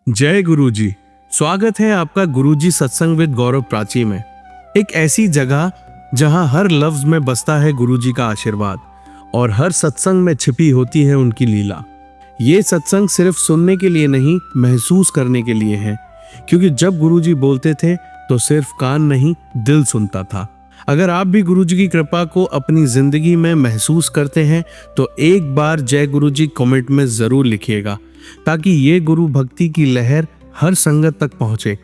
जय गुरुजी। स्वागत है आपका गुरुजी सत्संग विद गौरव प्राची में। एक ऐसी जगह जहां हर लफ्ज में बसता है गुरुजी का आशीर्वाद और हर सत्संग में छिपी होती है उनकी लीला। ये सत्संग सिर्फ सुनने के लिए नहीं, महसूस करने के लिए है, क्योंकि जब गुरुजी बोलते थे तो सिर्फ कान नहीं, दिल सुनता था। अगर आप भी गुरुजी की कृपा को अपनी जिंदगी में महसूस करते हैं तो एक बार जय गुरुजी कमेंट में जरूर लिखिएगा, ताकि ये गुरु भक्ति की लहर हर संगत तक पहुंचे।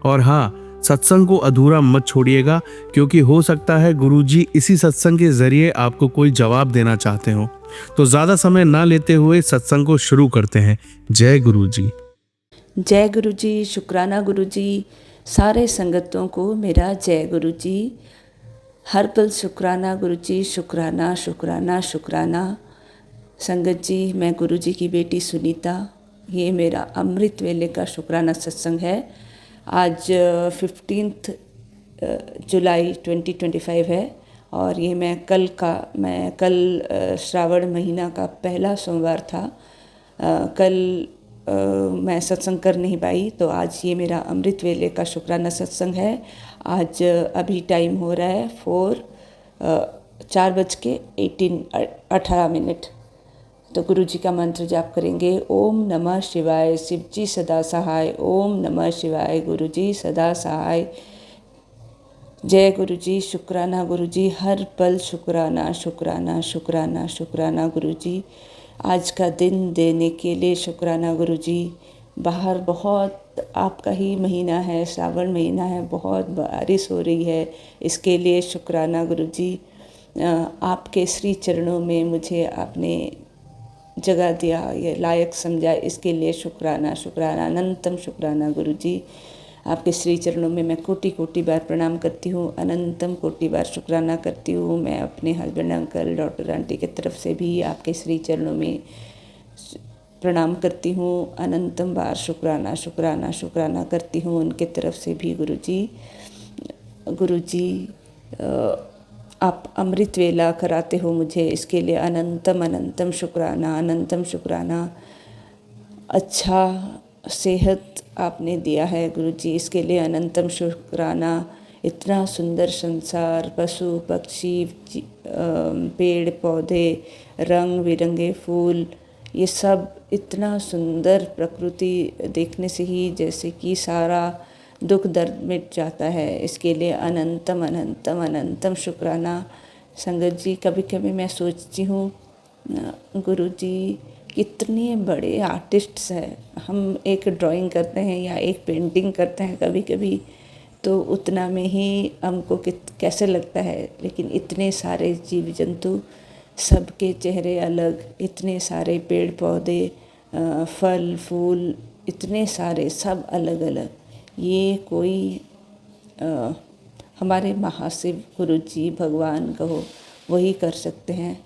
और हाँ, सत्संग को अधूरा मत छोड़िएगा, क्योंकि हो सकता है गुरुजी इसी सत्संग के जरिए आपको कोई जवाब देना चाहते हो। तो ज्यादा समय ना लेते हुए सत्संग को शुरू करते हैं। जय गुरुजी। जय गुरुजी, शुक्राना गुरुजी। सारे संगतों को मेरा जय गुरुजी। हर पल शुक्राना गुरुजी, शुक्राना शुक्राना शुक्राना। संगत जी, मैं गुरुजी की बेटी सुनीता। ये मेरा अमृत वेले का शुक्राना सत्संग है। आज 15 जुलाई 2025 है और ये मैं कल श्रावण महीना का पहला सोमवार था। कल मैं सत्संग कर नहीं पाई, तो आज ये मेरा अमृत वेले का शुक्राना सत्संग है। आज अभी टाइम हो रहा है 4:18 तो गुरु जी का मंत्र जाप करेंगे। ओम नमः शिवाय, शिव जी सदा सहाय। ओम नमः शिवाय, गुरु जी सदा सहाय। जय गुरु जी, शुक्राना गुरु जी। हर पल शुक्राना शुक्राना शुक्राना शुक्राना गुरु जी। आज का दिन देने के लिए शुक्राना गुरु जी। बाहर बहुत आपका ही महीना है, श्रावण महीना है, बहुत बारिश हो रही है, इसके लिए शुक्राना गुरु जी। आपके श्री चरणों में मुझे आपने जगह दिया, ये लायक समझा, इसके लिए शुक्राना शुक्राना अनंतम शुक्राना गुरु जी। आपके श्री चरणों में मैं कोटि कोटि बार प्रणाम करती हूँ, अनंतम कोटि बार शुक्राना करती हूँ। मैं अपने हस्बैंड, अंकल, डॉक्टर, आंटी की तरफ से भी आपके श्री चरणों में प्रणाम करती हूँ, अनंतम बार शुक्राना शुक्राना शुक्राना करती हूँ उनके तरफ से भी। गुरु जी, गुरु जी, आप अमृत वेला कराते हो मुझे, इसके लिए अनंतम अनंतम शुक्राना, अनंतम शुक्राना। अच्छा सेहत आपने दिया है गुरु जी, इसके लिए अनंतम शुक्राना। इतना सुंदर संसार, पशु पक्षी, पेड़ पौधे, रंग बिरंगे फूल, ये सब इतना सुंदर प्रकृति देखने से ही जैसे कि सारा दुख दर्द मिट जाता है, इसके लिए अनंतम अनंतम अनंतम शुक्राना। संगत जी, कभी कभी मैं सोचती हूँ गुरु जी कितने बड़े आर्टिस्ट्स हैं। हम एक ड्राइंग करते हैं या एक पेंटिंग करते हैं कभी कभी, तो उतना में ही हमको कैसे लगता है, लेकिन इतने सारे जीव जंतु, सबके चेहरे अलग, इतने सारे पेड़ पौधे, फल फूल, इतने सारे सब अलग अलग, ये कोई हमारे महाशिव गुरु जी, भगवान कहो, वही कर सकते हैं।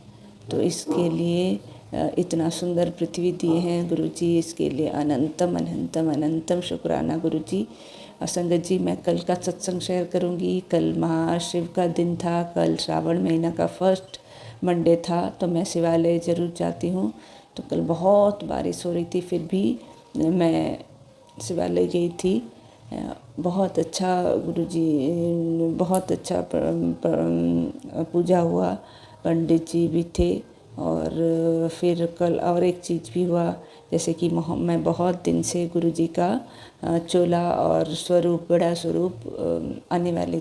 तो इसके लिए इतना सुंदर पृथ्वी दिए हैं गुरु जी, इसके लिए अनंतम अनंतम अनंतम शुक्राना गुरु जी। और संगत जी, मैं कल का सत्संग शेयर करूंगी। कल महाशिव का दिन था, कल श्रावण महीना का फर्स्ट मंडे था, तो मैं शिवालय ज़रूर जाती हूँ। तो कल बहुत बारिश हो रही थी, फिर भी मैं शिवालय गई थी। बहुत अच्छा गुरुजी, बहुत अच्छा पूजा हुआ, पंडित जी भी थे। और फिर कल और एक चीज़ भी हुआ, जैसे कि मैं बहुत दिन से गुरुजी का चोला और स्वरूप, बड़ा स्वरूप आने वाले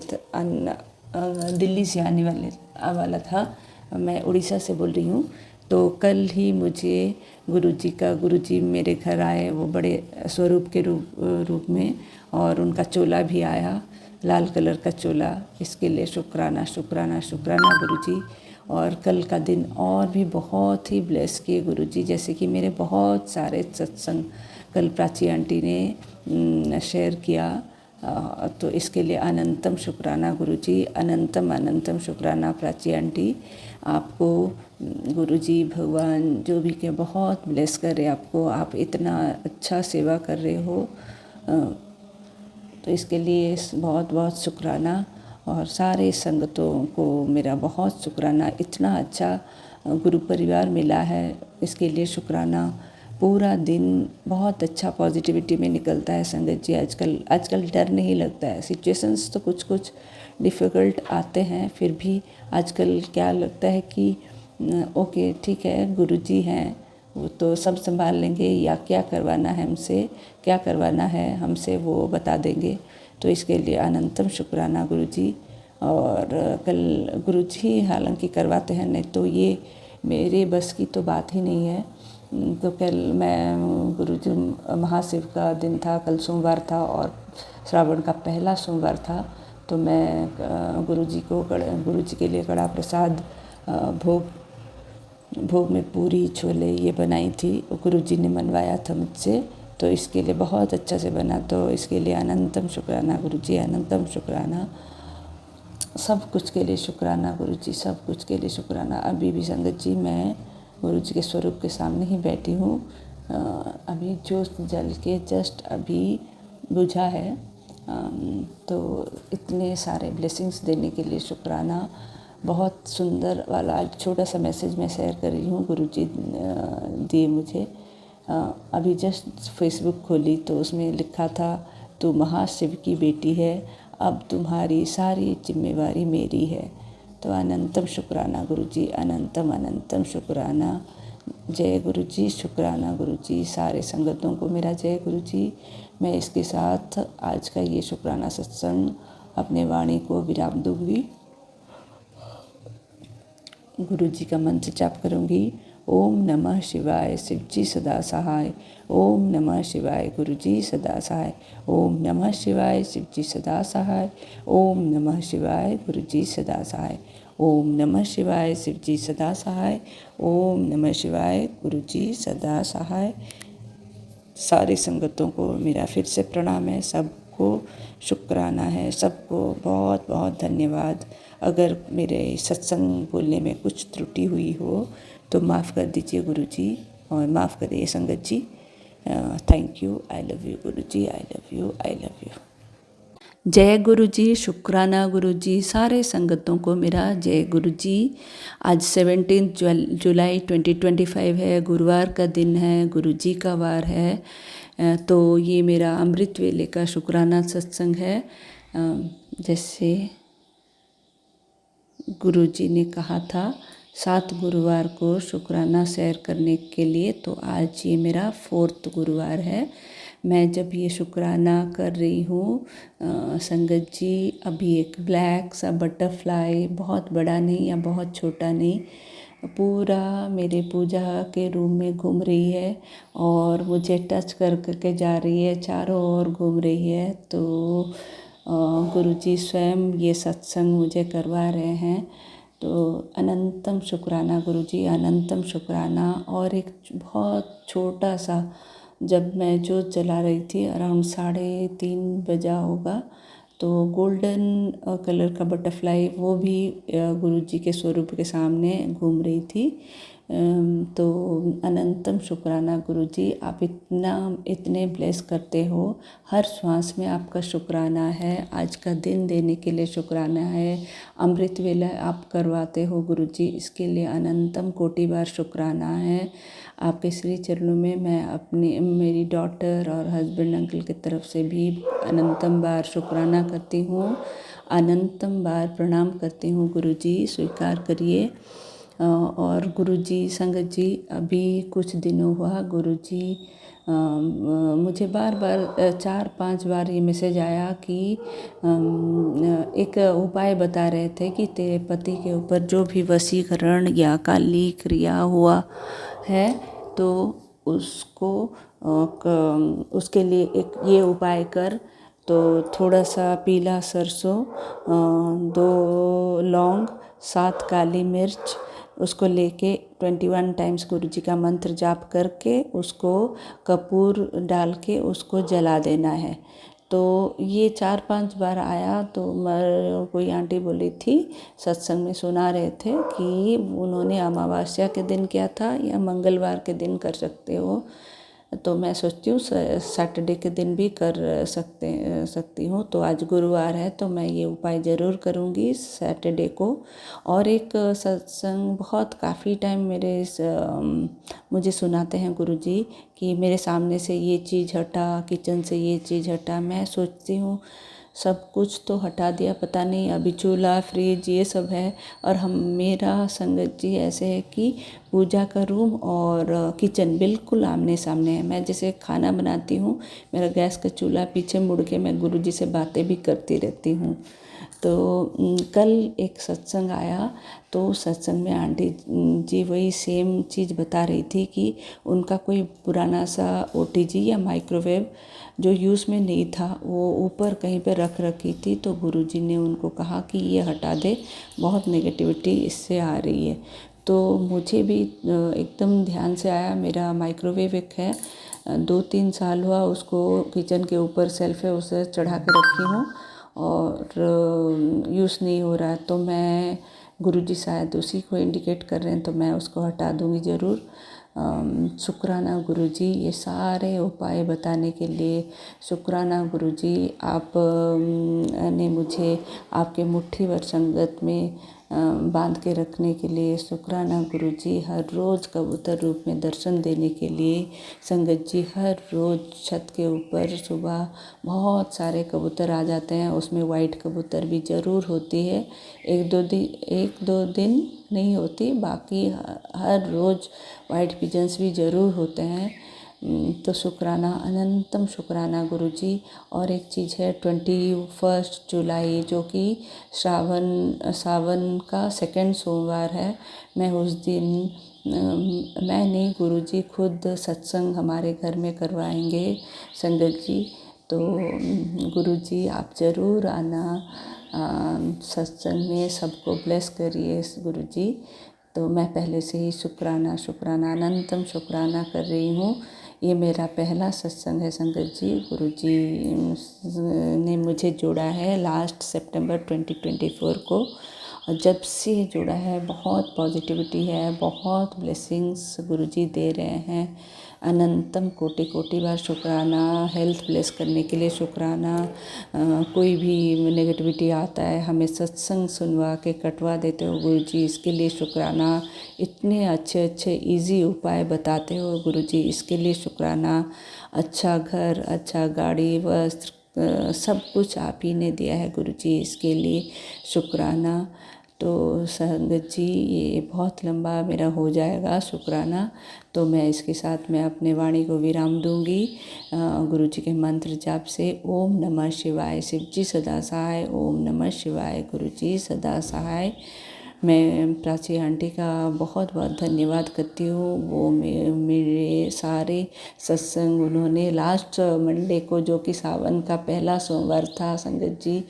दिल्ली से आने वाला था। मैं उड़ीसा से बोल रही हूँ। तो कल ही मुझे गुरुजी मेरे घर आए, वो बड़े स्वरूप के रूप में, और उनका चोला भी आया, लाल कलर का चोला। इसके लिए शुक्राना शुक्राना शुक्राना गुरुजी। और कल का दिन और भी बहुत ही ब्लेस किए गुरुजी, जैसे कि मेरे बहुत सारे सत्संग कल प्राची आंटी ने शेयर किया। तो इसके लिए अनंतम शुक्राना गुरुजी, अनंतम अनंतम शुक्राना प्राची आंटी। आपको गुरुजी, भगवान जो भी के बहुत ब्लेस करे आपको, आप इतना अच्छा सेवा कर रहे हो, तो इसके लिए बहुत बहुत शुक्राना। और सारे संगतों को मेरा बहुत शुक्राना। इतना अच्छा गुरु परिवार मिला है, इसके लिए शुक्राना। पूरा दिन बहुत अच्छा पॉजिटिविटी में निकलता है संगत जी। आजकल डर नहीं लगता है। सिचुएशंस तो कुछ कुछ डिफ़िकल्ट आते हैं, फिर भी आजकल क्या लगता है कि ओके ठीक है, गुरुजी हैं, वो तो सब संभाल लेंगे, या क्या करवाना है हमसे, क्या करवाना है हमसे वो बता देंगे। तो इसके लिए अनंतम शुक्राना गुरुजी। और कल गुरुजी हालांकि करवाते हैं, नहीं तो ये मेरे बस की तो बात ही नहीं है। तो कल मैं गुरुजी महाशिव का दिन था, कल सोमवार था और श्रावण का पहला सोमवार था। तो मैं गुरुजी के लिए कड़ा प्रसाद भोग में पूरी छोले ये बनाई थी, गुरुजी ने मनवाया था मुझसे, तो इसके लिए बहुत अच्छा से बना। तो इसके लिए अनंतम शुक्राना गुरुजी, अनंतम शुक्राना। सब कुछ के लिए शुक्राना गुरुजी, सब कुछ के लिए शुक्राना। अभी भी संगत जी मैं गुरुजी के स्वरूप के सामने ही बैठी हूँ। अभी ज्योत जल के जस्ट अभी बुझा है। तो इतने सारे ब्लेसिंग्स देने के लिए शुक्राना। बहुत सुंदर वाला छोटा सा मैसेज मैं शेयर कर रही हूँ, गुरुजी दिए मुझे। अभी जस्ट फेसबुक खोली तो उसमें लिखा था, तू महाशिव की बेटी है, अब तुम्हारी सारी जिम्मेवारी मेरी है। तो अनंतम शुक्राना गुरुजी, अनंतम अनंतम शुक्राना। जय गुरुजी, शुक्राना गुरुजी। सारे संगतों को मेरा जय गुरुजी। मैं इसके साथ आज का ये शुक्राना सत्संग अपने वाणी को विराम दूंगी। गुरुजी का मंत्र जाप करूंगी। ओम नमः शिवाय, शिवजी सदा सहाय। ओम नमः शिवाय, गुरुजी सदा सहाय। ओम नमः शिवाय, शिवजी सदा सहाय। ओम नमः शिवाय, गुरुजी सदा सहाय। ओम नमः शिवाय, शिवजी सदा सहाय। ओम नमः शिवाय, गुरुजी सदा सहाय। सारी संगतों को मेरा फिर से प्रणाम है, सबको शुक्राना है, सबको बहुत बहुत धन्यवाद। अगर मेरे सत्संग बोलने में कुछ त्रुटि हुई हो तो माफ़ कर दीजिए गुरुजी, और माफ़ करिए संगत जी। Thank you, I love you Guruji, I love you, I love you. जय गुरुजी, शुक्राना गुरुजी। सारे संगतों को मेरा जय गुरुजी। आज 17 जुलाई 2025 है, गुरुवार का दिन है, गुरुजी का वार है। तो ये मेरा अमृत वेले का शुक्राना सत्संग है। जैसे गुरुजी ने कहा था 7 गुरुवार को शुक्राना शेयर करने के लिए, तो आज ये मेरा 4th गुरुवार है। मैं जब ये शुक्राना कर रही हूँ संगत जी, अभी एक ब्लैक सा बटरफ्लाई, बहुत बड़ा नहीं या बहुत छोटा नहीं, पूरा मेरे पूजा के रूम में घूम रही है और मुझे टच कर करके जा रही है, चारों ओर घूम रही है। तो गुरुजी स्वयं ये सत्संग मुझे करवा रहे हैं। तो अनंतम शुक्राना गुरुजी, अनंतम शुक्राना। और एक बहुत छोटा सा, जब मैं जोत जला रही थी अराउंड 3:30 बजा होगा, तो गोल्डन कलर का बटरफ्लाई वो भी गुरुजी के स्वरूप के सामने घूम रही थी। तो अनंतम शुक्राना गुरुजी, आप इतने ब्लेस करते हो, हर श्वास में आपका शुक्राना है। आज का दिन देने के लिए शुक्राना है। अमृत वेला आप करवाते हो गुरुजी, इसके लिए अनंतम कोटि बार शुक्राना है। आपके श्री चरणों में मैं मेरी डॉटर और हस्बैंड अंकल की तरफ से भी अनंतम बार शुक्राना करती हूँ, अनंतम बार प्रणाम करती हूँ गुरुजी, स्वीकार करिए। और गुरुजी संगत जी, अभी कुछ दिनों हुआ गुरुजी मुझे बार बार 4-5 बार ये मैसेज आया कि एक उपाय बता रहे थे कि तेरे पति के ऊपर जो भी वशीकरण या काली क्रिया हुआ है तो उसको उसके लिए एक ये उपाय कर। तो थोड़ा सा पीला सरसों, 2 लौंग, 7 काली मिर्च, उसको लेके 21 टाइम्स गुरुजी का मंत्र जाप करके उसको कपूर डाल के उसको जला देना है। तो ये 4-5 बार आया। तो कोई आंटी बोली थी, सत्संग में सुना रहे थे कि उन्होंने अमावस्या के दिन किया था या मंगलवार के दिन कर सकते हो। तो मैं सोचती हूँ सैटरडे के दिन भी कर सकती हूँ। तो आज गुरुवार है तो मैं ये उपाय ज़रूर करूँगी सैटरडे को। और एक सत्संग बहुत काफ़ी टाइम मुझे सुनाते हैं गुरुजी कि मेरे सामने से ये चीज़ हटा, किचन से ये चीज़ हटा। मैं सोचती हूँ सब कुछ तो हटा दिया, पता नहीं अभी चूल्हा फ्रिज ये सब है। और मेरा संगत जी ऐसे है कि पूजा का रूम और किचन बिल्कुल आमने सामने है। मैं जैसे खाना बनाती हूँ, मेरा गैस का चूल्हा पीछे मुड़ के मैं गुरुजी से बातें भी करती रहती हूँ। तो कल एक सत्संग आया तो सत्संग में आंटी जी वही सेम चीज़ बता रही थी कि उनका कोई पुराना सा ओटीजी या माइक्रोवेव जो यूज़ में नहीं था वो ऊपर कहीं पे रख रखी थी। तो गुरुजी ने उनको कहा कि ये हटा दे, बहुत नेगेटिविटी इससे आ रही है। तो मुझे भी एकदम ध्यान से आया, मेरा माइक्रोवेव एक है 2-3 साल हुआ उसको किचन के ऊपर सेल्फ है उसे चढ़ा के रखी हूँ और यूज़ नहीं हो रहा है। तो मैं गुरुजी शायद उसी को इंडिकेट कर रहे हैं तो मैं उसको हटा दूँगी ज़रूर। शुक्राना गुरुजी ये सारे उपाय बताने के लिए। शुक्राना गुरुजी आप ने मुझे आपके मुट्ठी भर संगत में बांध के रखने के लिए। शुक्राना गुरुजी हर रोज़ कबूतर रूप में दर्शन देने के लिए। संगत जी हर रोज़ छत के ऊपर सुबह बहुत सारे कबूतर आ जाते हैं, उसमें वाइट कबूतर भी ज़रूर होती है। 1-2 दिन नहीं होती, बाकी हर रोज़ वाइट पिजन्स भी ज़रूर होते हैं। तो शुक्राना, अनंतम शुक्राना गुरुजी। और एक चीज़ है 21 जुलाई जो कि सावन का सेकंड सोमवार है। मैं उस दिन मैं नहीं गुरुजी खुद सत्संग हमारे घर में करवाएंगे संगत जी। तो गुरुजी आप ज़रूर आना सत्संग में, सबको ब्लेस करिए गुरुजी। तो मैं पहले से ही शुक्राना शुक्राना अनंतम शुक्राना कर रही हूँ। ये मेरा पहला सत्संग है संगत जी। गुरुजी ने मुझे जोड़ा है लास्ट सितंबर 2024 को, और जब से जुड़ा है बहुत पॉजिटिविटी है, बहुत ब्लेसिंग्स गुरुजी दे रहे हैं। अनंतम कोटि कोटि बार शुक्राना। हेल्थ ब्लेस करने के लिए शुक्राना। कोई भी नेगेटिविटी आता है हमें सत्संग सुनवा के कटवा देते हो गुरुजी, इसके लिए शुक्राना। इतने अच्छे अच्छे इजी उपाय बताते हो गुरुजी, इसके लिए शुक्राना। अच्छा घर, अच्छा गाड़ी, वस्त्र, सब कुछ आप ही ने दिया है गुरुजी, इसके लिए शुक्राना। तो संगत जी ये बहुत लंबा मेरा हो जाएगा शुक्राना, तो मैं इसके साथ मैं अपने वाणी को विराम दूंगी गुरुजी के मंत्र जाप से। ओम नमः शिवाय। शिव जी सदा सहाय। ओम नमः शिवाय। गुरुजी सदा सहाय। मैं प्राची आंटी का बहुत बहुत धन्यवाद करती हूँ। वो मेरे सारे सत्संग उन्होंने लास्ट मंडे को जो कि सावन का पहला सोमवार था संगत जी,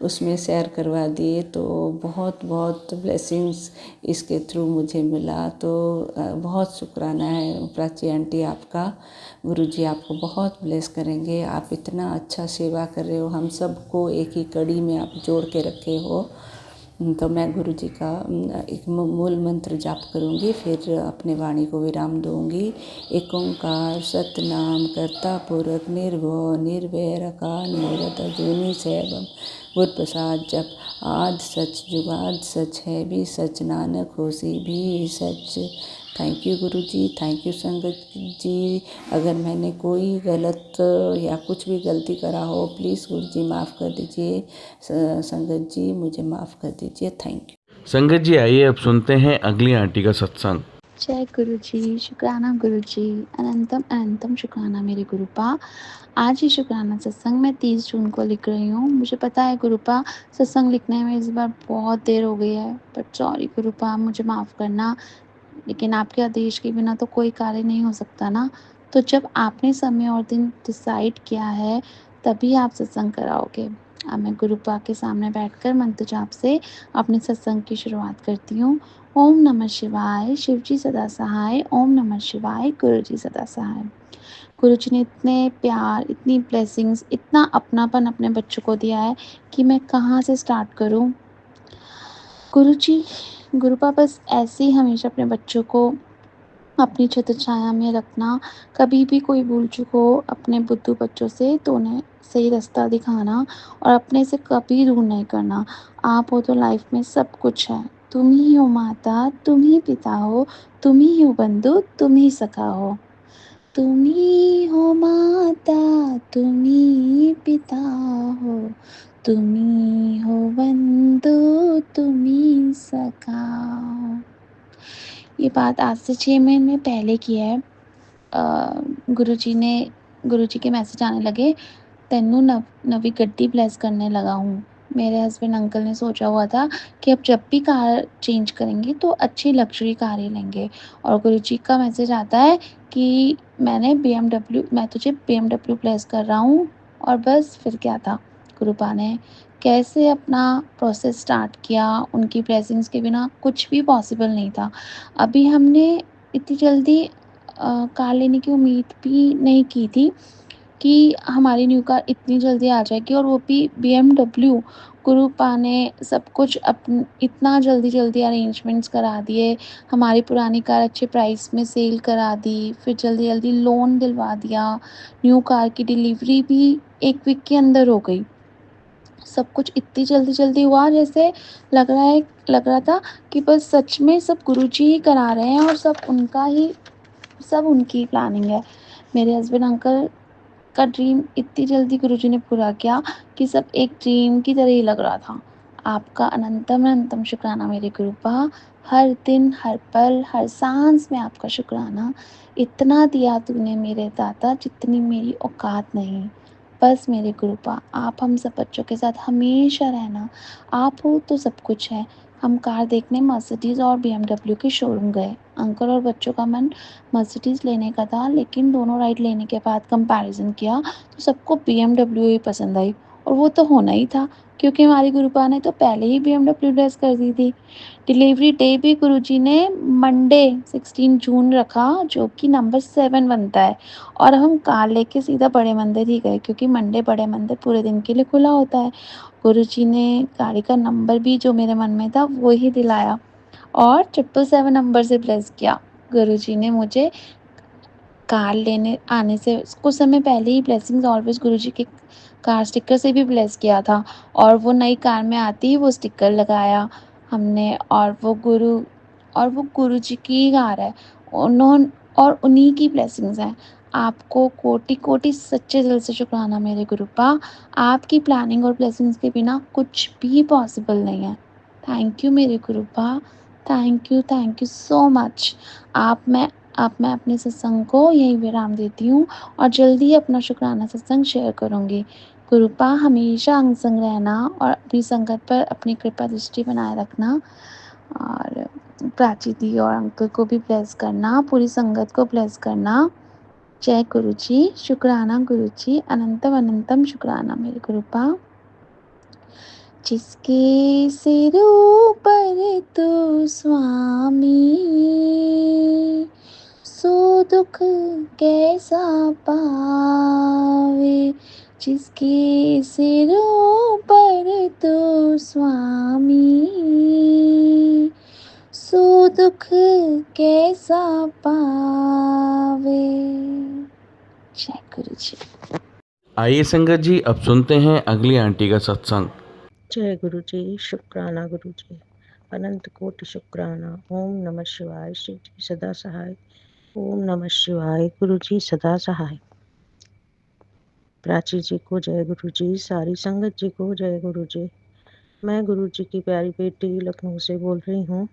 उसमें शेयर करवा दिए। तो बहुत बहुत ब्लेसिंग्स इसके थ्रू मुझे मिला। तो बहुत शुक्राना है प्राची आंटी आपका। गुरुजी आपको बहुत ब्लेस करेंगे। आप इतना अच्छा सेवा कर रहे हो, हम सबको एक ही कड़ी में आप जोड़ के रखे हो। तो मैं गुरुजी का एक मूल मंत्र जाप करूँगी, फिर अपने वाणी को विराम दूँगी। एक ओंकार सतनाम करता पुरख निर्भव निर्वैर अकाल मूरत अजूनी सैभम गुर प्रसाद जप। आद सच जुगाद सच है भी सच, नानक होसी भी सच। Thank you Guruji, thank you संगत जी। अगर मैंने कोई गलत या कुछ भी गलती करा हो प्लीज़ गुरुजी माफ़ कर दीजिए। संगत जी मुझे माफ़ कर दीजिए। थैंक यू संगत जी। आइए अब सुनते हैं अगली आंटी का सत्संग। जय गुरु जी, शुक्राना गुरु जी, अनंतम अनंतम शुक्राना मेरे गुरुपा। आज ही शुक्राना सत्संग मैं 30 जून को लिख रही हूँ। मुझे पता है गुरुपा सत्संग लिखने में इस बार बहुत देर हो गई है, बट सॉरी गुरुपा, मुझे माफ़ करना। लेकिन आपके आदेश के बिना तो कोई कार्य नहीं हो सकता ना। तो जब आपने समय और दिन डिसाइड किया है तभी आप सत्संग कराओगे। अब मैं गुरुपा के सामने बैठकर मंत्र जाप से अपने सत्संग की शुरुआत करती हूँ। ओम नमः शिवाय। शिव जी सदा सहाय। ओम नमः शिवाय। गुरु जी सदा सहाय। गुरु जी ने इतने प्यार, इतनी ब्लेसिंग्स, इतना अपनापन अपने बच्चों को दिया है कि मैं कहाँ से स्टार्ट करूँ। गुरु जी, गुरुपा बस ऐसे ही हमेशा अपने बच्चों को अपनी छत्र छाया में रखना, कभी भी कोई भूल चूक हो अपने बुद्धू बच्चों से तो उन्हें सही रास्ता दिखाना और अपने से कभी दूर नहीं करना। आप हो तो लाइफ में सब कुछ है। तुम ही हो माता, तुम ही पिता हो, तुम ही हो बंधु, तुम ही सखा हो। तुम ही हो माता, तुम ही पिता हो, तुम ही हो बंधु, तुम ही सखा हो। ये बात आज से 6 महीने पहले की है। गुरुजी ने गुरुजी के मैसेज आने लगे, तेनू नवी गड्डी ब्लेस करने लगा हूँ। मेरे हस्बैंड अंकल ने सोचा हुआ था कि अब जब भी कार चेंज करेंगे तो अच्छी लग्जरी कार ही लेंगे और गुरुजी का मैसेज आता है कि मैं तुझे बीएमडब्ल्यू ब्लेस कर रहा हूँ और बस फिर क्या था। गुरुपा ने कैसे अपना प्रोसेस स्टार्ट किया, उनकी ब्लेसिंग्स के बिना कुछ भी पॉसिबल नहीं था। अभी हमने इतनी जल्दी कार लेने की उम्मीद भी नहीं की थी कि हमारी न्यू कार इतनी जल्दी आ जाएगी और वो भी बीएमडब्ल्यू। गुरुपा ने सब कुछ इतना जल्दी-जल्दी अरेंजमेंट्स करा दिए, हमारी पुरानी कार अच्छे प्राइस में सेल करा दी, फिर जल्दी-जल्दी लोन दिलवा दिया, न्यू कार की डिलीवरी भी 1 वीक के अंदर हो गई। सब कुछ इतनी जल्दी-जल्दी हुआ जैसे लग रहा था कि बस सच में सब गुरुजी ही करा रहे हैं और सब उनकी प्लानिंग है। मेरे हस्बैंड अंकल का ड्रीम इतनी जल्दी गुरुजी ने पूरा किया कि सब एक ड्रीम की तरह ही लग रहा था। आपका अनंतम अनंतम शुक्राना मेरे गुरुपा। हर दिन, हर पल, हर साँस में आपका शुक्राना। इतना दिया तूने मेरे दाता जितनी मेरी औकात नहीं। बस मेरे गुरुपा आप हम सब बच्चों के साथ हमेशा रहना। आप हो तो सब कुछ है। हम कार देखने मर्सिडीज़ और बीएमडब्ल्यू के शोरूम गए। अंकल और बच्चों का मन मर्सिडीज़ लेने का था, लेकिन दोनों राइड लेने के बाद कंपैरिजन किया तो सबको बीएमडब्ल्यू ही पसंद आई और वो तो होना ही था क्योंकि हमारी गुरुपा ने तो पहले ही बीएमडब्ल्यू ड्रेस कर दी थी। डिलीवरी डे भी गुरुजी ने मंडे 16 जून रखा जो कि नंबर 7 बनता है और हम कार लेके सीधा बड़े मंदिर ही गए क्योंकि मंडे बड़े मंदिर पूरे दिन के लिए खुला होता है। गुरुजी ने गाड़ी का नंबर भी जो मेरे मन में था वो ही दिलाया और 777 नंबर से ब्लेस किया। गुरुजी ने मुझे कार लेने आने से कुछ समय पहले ही ब्लेसिंग्स ऑलवेज़ गुरुजी के कार स्टिकर से भी ब्लेस किया था और वो नई कार में आते ही वो स्टिकर लगाया हमने और वो गुरुजी की ही कार है। और उन्हीं की ब्लेसिंग्स हैं। आपको कोटि-कोटि सच्चे दिल से शुक्राना मेरे गुरुपा। आपकी प्लानिंग और ब्लेसिंग्स के बिना कुछ भी पॉसिबल नहीं है। थैंक यू मेरे गुरुपा। Thank you so much. आप मैं अब मैं अपने सत्संग को यहीं विराम देती हूँ और जल्दी ही अपना शुक्राना सत्संग शेयर करूँगी। गुरुपा हमेशा अंग संग रहना और अपनी संगत पर अपनी कृपा दृष्टि बनाए रखना और प्राची दी और अंकल को भी ब्लेस करना, पूरी संगत को ब्लेस करना। जय गुरुजी, शुक्राना गुरुजी, अनंतम अनंतम शुक्राना मेरे गुरुपा। जिसके सिरों पर तू स्वामी, सो दुख कैसा पावे। जिसके सिरों पर तू स्वामी, सो दुख कैसा पावे। जय गुरु जी। आइए संगत जी, अब सुनते हैं अगली आंटी का सत्संग। जय गुरु जी, शुक्राना गुरु जी, अनंत कोटि शुक्राना। ओम नमः शिवाय, शिव जी सदा सहाय। ओम नमः शिवाय, गुरु जी सदा सहाय। प्राची जी को जय गुरु जी, सारी संगत जी को जय गुरु जी। मैं गुरु जी की प्यारी बेटी लखनऊ से बोल रही हूँ।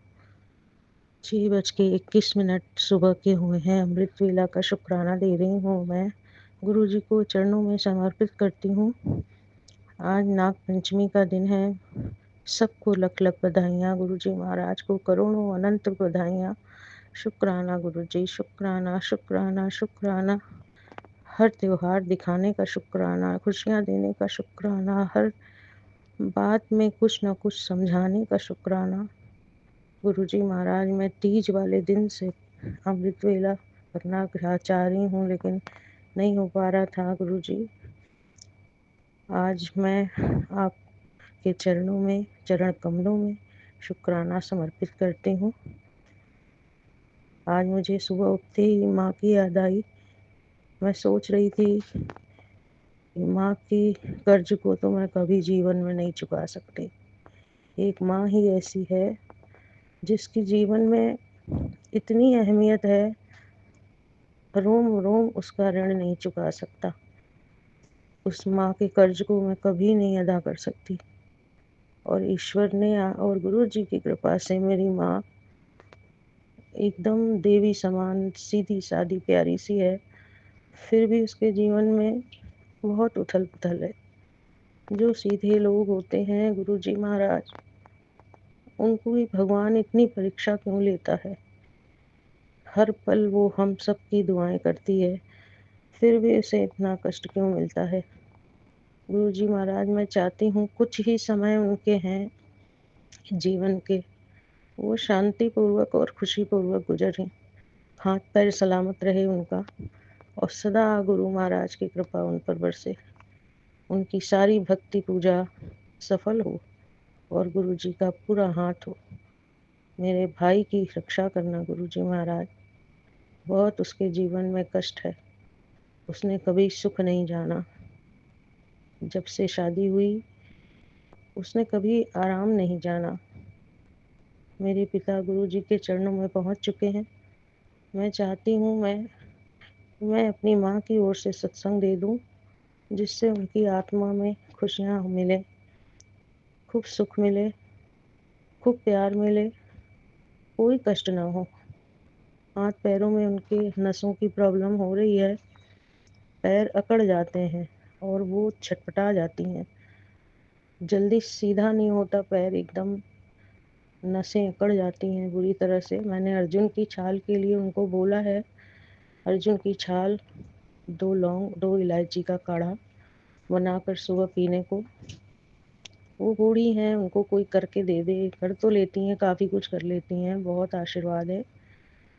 6:21 सुबह के हुए हैं। अमृत वेला का शुक्राना दे रही हूँ। मैं गुरु जी को चरणों में समर्पित करती हूँ। आज नाग पंचमी का दिन है। सबको लख लख बधाइयाँ। गुरु जी महाराज को करोड़ों अनंत बधाइयाँ। शुक्राना गुरु जी, शुक्राना शुक्राना शुक्राना। हर त्योहार दिखाने का शुक्राना, खुशियाँ देने का शुक्राना, हर बात में कुछ न कुछ समझाने का शुक्राना। गुरु जी महाराज, मैं तीज वाले दिन से अमृत वेला करना चाह रही हूँ लेकिन नहीं हो पा रहा था। गुरु जी आज मैं आपके चरणों में, चरण कमलों में शुक्राना समर्पित करती हूँ। आज मुझे सुबह उठते ही माँ की याद आई। मैं सोच रही थी कि माँ के कर्ज को तो मैं कभी जीवन में नहीं चुका सकती। एक माँ ही ऐसी है जिसकी जीवन में इतनी अहमियत है, रोम-रोम उसका ऋण नहीं चुका सकता। उस माँ के कर्ज को मैं कभी नहीं अदा कर सकती। और ईश्वर ने और गुरुजी की कृपा से मेरी माँ एकदम देवी समान, सीधी-सादी, प्यारी-सी है। फिर भी उसके जीवन में बहुत उथल-पुथल है। जो सीधे लोग होते हैं गुरुजी महाराज, उनको भी भगवान इतनी परीक्षा क्यों लेता है? हर पल वो हम सबकी दुआएँ करती है, फिर भी उसे इतना कष्ट क्यों मिलता है? गुरुजी महाराज, मैं चाहती हूँ कुछ ही समय उनके हैं जीवन के, वो शांतिपूर्वक और खुशीपूर्वक गुज़रें। हाथ-पैर सलामत रहे उनका और सदा गुरु महाराज की कृपा उन पर बरसे। उनकी सारी भक्ति पूजा सफल हो और गुरुजी का पूरा हाथ हो। मेरे भाई की रक्षा करना गुरुजी महाराज। बहुत उसके जीवन में कष्ट है। उसने कभी सुख नहीं जाना। जब से शादी हुई, उसने कभी आराम नहीं जाना। मेरे पिता गुरुजी के चरणों में पहुँच चुके हैं। मैं चाहती हूँ मैं अपनी माँ की ओर से सत्संग दे दूँ, जिससे उनकी आत्मा में खुशियाँ मिलें, खूब सुख मिले, खूब प्यार मिले, कोई कष्ट ना हो। हाथ-पैरों में उनके नसों की प्रॉब्लम हो रही है, पैर अकड़ जाते हैं और वो छटपटा जाती हैं। जल्दी सीधा नहीं होता पैर, एकदम नसें अकड़ जाती हैं बुरी तरह से। मैंने अर्जुन की छाल के लिए उनको बोला है, अर्जुन की छाल, 2 लौंग, 2 इलायची का काढ़ा बनाकर सुबह पीने को। वो बूढ़ी हैं, उनको कोई करके दे दे। कर तो लेती हैं, काफ़ी कुछ कर लेती हैं, बहुत आशीर्वाद है।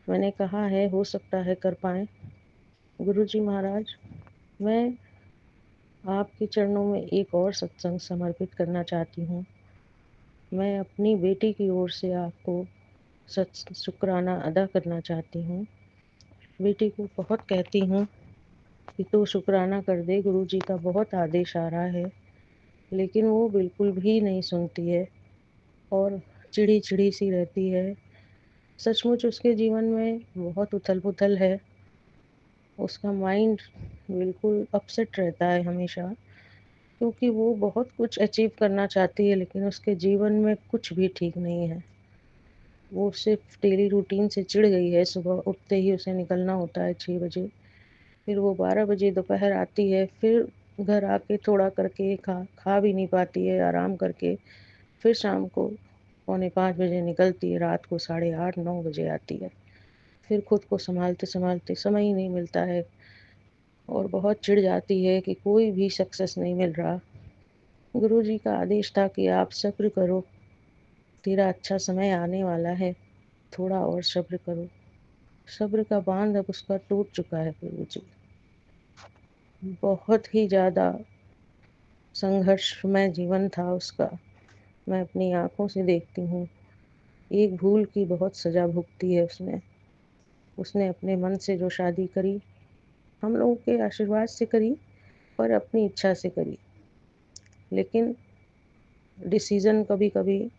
मैंने कहा है, हो सकता है कर पाएँ। गुरुजी महाराज, मैं आपके चरणों में एक और सत्संग समर्पित करना चाहती हूँ। मैं अपनी बेटी की ओर से आपको शुक्राना अदा करना चाहती हूँ। बेटी को बहुत कहती हूँ कि तू शुक्राना कर दे, गुरुजी का बहुत आदेश आ रहा है, लेकिन वो बिल्कुल भी नहीं सुनती है और चिड़ी-चिड़ी सी रहती है। सचमुच उसके जीवन में बहुत उथल-पुथल है। उसका माइंड बिल्कुल अपसेट रहता है हमेशा, क्योंकि वो बहुत कुछ अचीव करना चाहती है, लेकिन उसके जीवन में कुछ भी ठीक नहीं है। वो सिर्फ़ डेली रूटीन से चिढ़ गई है। सुबह उठते ही उसे निकलना होता है 6 बजे, फिर वो 12 बजे दोपहर आती है, फिर घर आके थोड़ा करके खा भी नहीं पाती है आराम करके, फिर शाम को पौने 5 बजे निकलती है, रात को साढ़े 8-9 बजे आती है। फिर खुद को सँभालते-सँभालते समय ही नहीं मिलता है और बहुत चिढ़ जाती है कि कोई भी सक्सेस नहीं मिल रहा। गुरुजी का आदेश था कि आप सब्र करो, तेरा अच्छा समय आने वाला है, थोड़ा और सब्र करो। सब्र का बाँध अब उसका टूट चुका है गुरुजी। बहुत ही ज़्यादा संघर्षमय जीवन था उसका। मैं अपनी आँखों से देखती हूँ। एक भूल की बहुत सज़ा भुगती है उसने। उसने अपने मन से जो शादी करी, हम लोगों के आशीर्वाद से करी, पर अपनी इच्छा से करी। लेकिन डिसीज़न कभी-कभी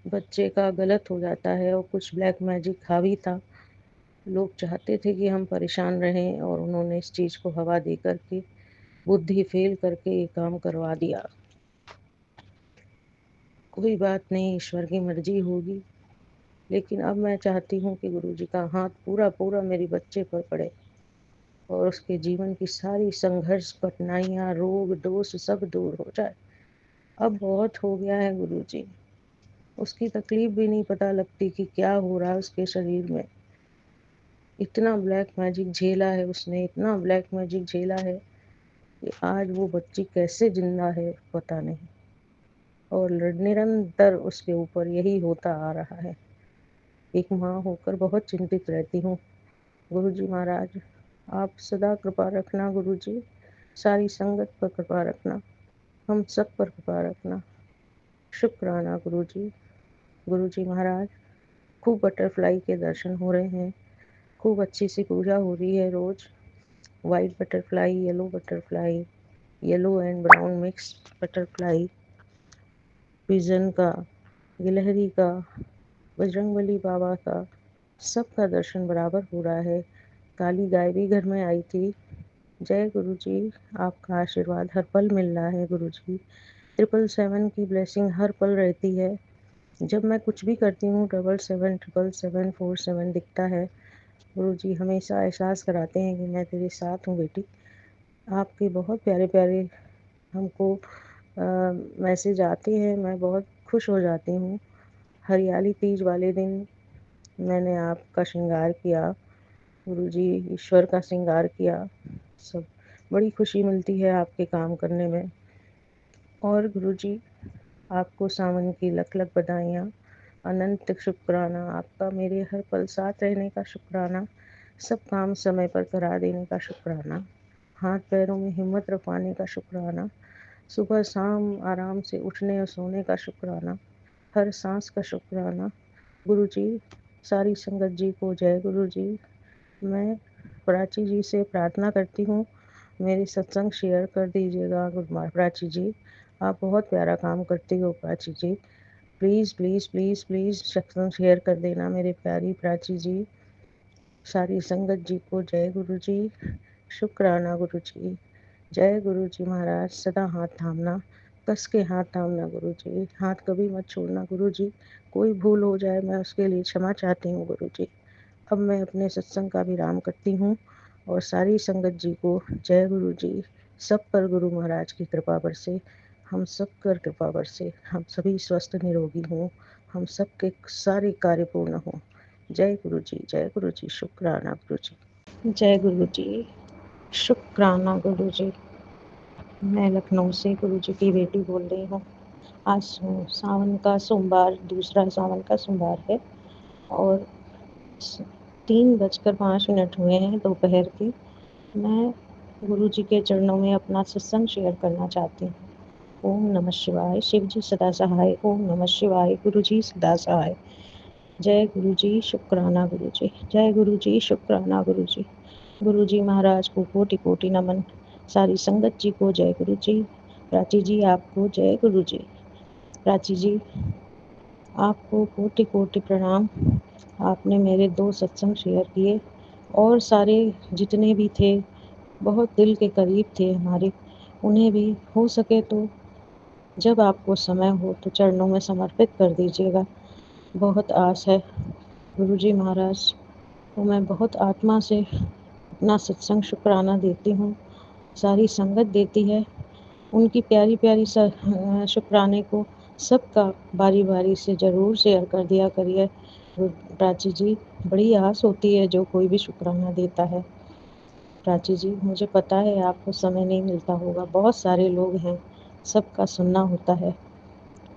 बच्चे का गलत हो जाता है और कुछ ब्लैक मैजिक हावी था। लोग चाहते थे कि हम परेशान रहें और उन्होंने इस चीज़ को हवा दे कर के, बुद्धि फ़ेल करके ये काम करवा दिया। कोई बात नहीं, ईश्वर की मर्ज़ी होगी। लेकिन अब मैं चाहती हूँ कि गुरुजी का हाथ पूरा-पूरा मेरे बच्चे पर पड़े और उसके जीवन की सारी संघर्ष, कठिनाइयाँ, रोग, दोष सब दूर हो जाए। अब बहुत हो गया है गुरुजी। उसकी तकलीफ़ भी नहीं पता लगती कि क्या हो रहा है उसके शरीर में। इतना ब्लैक मैजिक झेला है उसने, इतना ब्लैक मैजिक झेला है कि आज वो बच्ची कैसे ज़िंदा है पता नहीं। और निरंतर उसके ऊपर यही होता आ रहा है। एक माँ होकर बहुत चिंतित रहती हूँ। गुरुजी महाराज, आप सदा कृपा रखना गुरुजी, सारी संगत पर कृपा रखना, हम सब पर कृपा रखना। शुक्राना गुरुजी। गुरुजी महाराज, खूब बटरफ्लाई के दर्शन हो रहे हैं, खूब अच्छी सी पूजा हो रही है रोज़। White butterfly, yellow and brown mix butterfly, pigeon का, गिलहरी का, बजरंगबली बाबा का, सबका दर्शन बराबर हो रहा है। काली गाय भी घर में आई थी। जय गुरु जी, आपका आशीर्वाद हर पल मिल रहा है गुरु जी। 777 की ब्लेसिंग हर पल रहती है। जब मैं कुछ भी करती हूँ 777 दिखता है। गुरु जी हमेशा एहसास कराते हैं कि मैं तेरे साथ हूँ बेटी। आपके बहुत प्यारे प्यारे हमको मैसेज आते हैं, मैं बहुत खुश हो जाती हूँ। हरियाली तीज वाले दिन मैंने आपका श्रृंगार किया, गुरुजी ईश्वर का श्रृंगार किया। सब बड़ी खुशी मिलती है आपके काम करने में। और गुरुजी आपको सावन की लख लख बधाइयाँ, अनंत शुक्राना आपका, मेरे हर पल साथ रहने का शुक्राना, सब काम समय पर करा देने का शुक्राना, हाथ पैरों में हिम्मत रखवाने का शुक्राना, सुबह शाम आराम से उठने और सोने का शुक्राना, हर सांस का शुक्राना। गुरुजी सारी संगत जी को जय गुरु जी। मैं प्राची जी से प्रार्थना करती हूँ, मेरी सत्संग शेयर कर दीजिएगा। प्राची जी, आप बहुत प्यारा काम करती हो प्राची जी। प्लीज़ प्लीज़ प्लीज़ प्लीज़ सत्संग शेयर कर देना मेरे प्यारी प्राची जी। सारी संगत जी को जय गुरु जी, शुक्राना गुरु जी। जय गुरु जी महाराज, सदा हाथ थामना, कस के हाथ थामना गुरु जी, हाथ कभी मत छोड़ना गुरु जी। कोई भूल हो जाए मैं उसके लिए क्षमा चाहती हूँ गुरु जी। अब मैं अपने सत्संग का विराम करती हूँ और सारी संगत जी को जय गुरु जी। सब पर गुरु महाराज की कृपा बरसे, हम सब पर कृपा बरसे, हम सभी स्वस्थ निरोगी हों, हम सबके सारे कार्य पूर्ण हों। जय गुरु जी, जय गुरु जी, शुक्राना गुरु जी। जय गुरु जी, शुक्राना गुरु जी। मैं लखनऊ से गुरु जी की बेटी बोल रही हूँ। आज सावन का सोमवार, दूसरा सावन का सोमवार है और 3:05 हुए हैं दोपहर के। मैं गुरु जी के चरणों में अपना सत्संग शेयर करना चाहती हूँ। ओम नमः शिवाय, शिव जी सदा सहाय। ओम नमः शिवाय, गुरु जी सदा सहाय। जय गुरु जी, शुक्राना गुरु जी। जय गुरु जी, शुक्राना गुरु जी। गुरु जी महाराज को कोटि कोटि नमन। सारी संगत जी को जय गुरु जी। प्राची जी आपको जय गुरु जी। प्राची जी आपको कोटि कोटि प्रणाम। आपने मेरे 2 सत्संग शेयर किए और सारे जितने भी थे बहुत दिल के करीब थे हमारे, उन्हें भी हो सके तो जब आपको समय हो तो चरणों में समर्पित कर दीजिएगा। बहुत आस है गुरु जी महाराज को, मैं बहुत आत्मा से अपना सत्संग शुक्राना देती हूँ। सारी संगत देती है, उनकी प्यारी प्यारी शुक्राने को सबका बारी बारी से ज़रूर शेयर कर दिया करिए। प्राची जी बड़ी आस होती है जो कोई भी शुक्राना देता है। प्राची जी मुझे पता है आपको समय नहीं मिलता होगा, बहुत सारे लोग हैं, सबका सुनना होता है।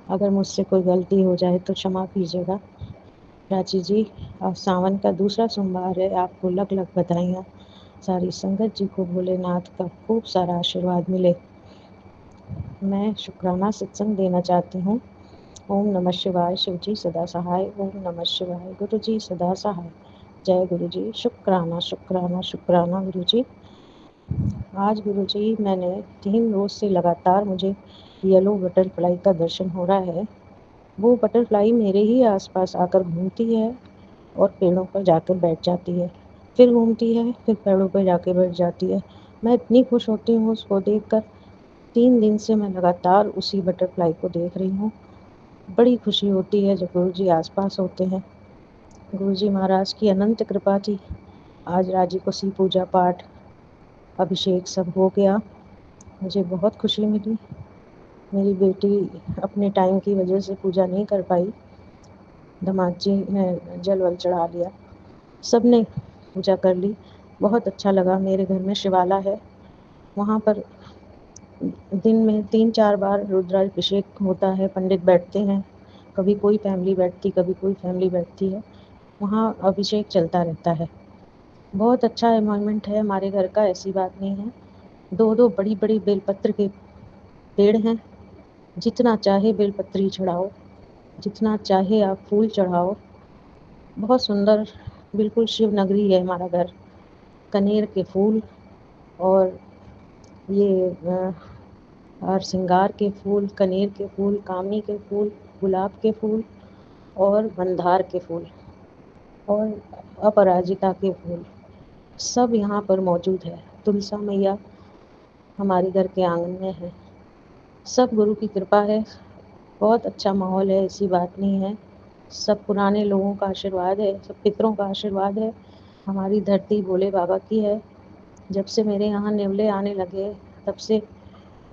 अगर मुझसे कोई गलती हो जाए तो क्षमा कीजिएगा। प्राची जी आज सावन का दूसरा सोमवार है, आपको लख लख बधाइयाँ। सारी संगत जी को भोलेनाथ का खूब सारा आशीर्वाद मिले। मैं शुक्राना सत्संग देना चाहती हूँ। ओम नमः शिवाय, शिव जी सदा सहाय। ओम नमः शिवाय, गुरु जी सदा सहाय। जय गुरु जी, शुक्राना शुक्राना शुक्राना गुरु जी। आज गुरु जी मैंने 3 रोज़ से लगातार मुझे येलो बटरफ्लाई का दर्शन हो रहा है। वो बटरफ्लाई मेरे ही आसपास आकर घूमती है और पेड़ों पर जाकर बैठ जाती है, फिर घूमती है, फिर पेड़ों पर जाके बैठ जाती है। मैं इतनी खुश होती हूँ उसको देखकर। 3 दिन से मैं लगातार उसी बटरफ्लाई को देख रही हूँ। बड़ी खुशी होती है जब गुरु जी आसपास होते हैं। गुरु जी महाराज की अनंत कृपा थी। आज राजी को सी पूजा पाठ अभिषेक सब हो गया, मुझे बहुत खुशी मिली। मेरी बेटी अपने टाइम की वजह से पूजा नहीं कर पाई, दामाद जी ने जल वल चढ़ा लिया, सब ने पूजा कर ली। बहुत अच्छा लगा। मेरे घर में शिवाला है, वहाँ पर दिन में 3-4 बार रुद्राभिषेक होता है, पंडित बैठते हैं, कभी कोई फैमिली बैठती, कभी कोई फैमिली बैठती है, वहाँ अभिषेक चलता रहता है। बहुत अच्छा एनवायरनमेंट है हमारे घर का, ऐसी बात नहीं है। 2-2 बड़ी-बड़ी बेलपत्र के पेड़ हैं, जितना चाहे बेलपत्री चढ़ाओ, जितना चाहे आप फूल चढ़ाओ। बहुत सुंदर, बिल्कुल शिव नगरी है हमारा घर। कनेर के फूल और ये और श्रृंगार के फूल, कनेर के फूल, कामनी के फूल, गुलाब के फूल और मंदार के फूल और अपराजिता के फूल सब यहाँ पर मौजूद है। तुलसा मैया हमारे घर के आंगन में है। सब गुरु की कृपा है। बहुत अच्छा माहौल है, ऐसी बात नहीं है। सब पुराने लोगों का आशीर्वाद है, सब पितरों का आशीर्वाद है। हमारी धरती भोले बाबा की है। जब से मेरे यहाँ नेवले आने लगे तब से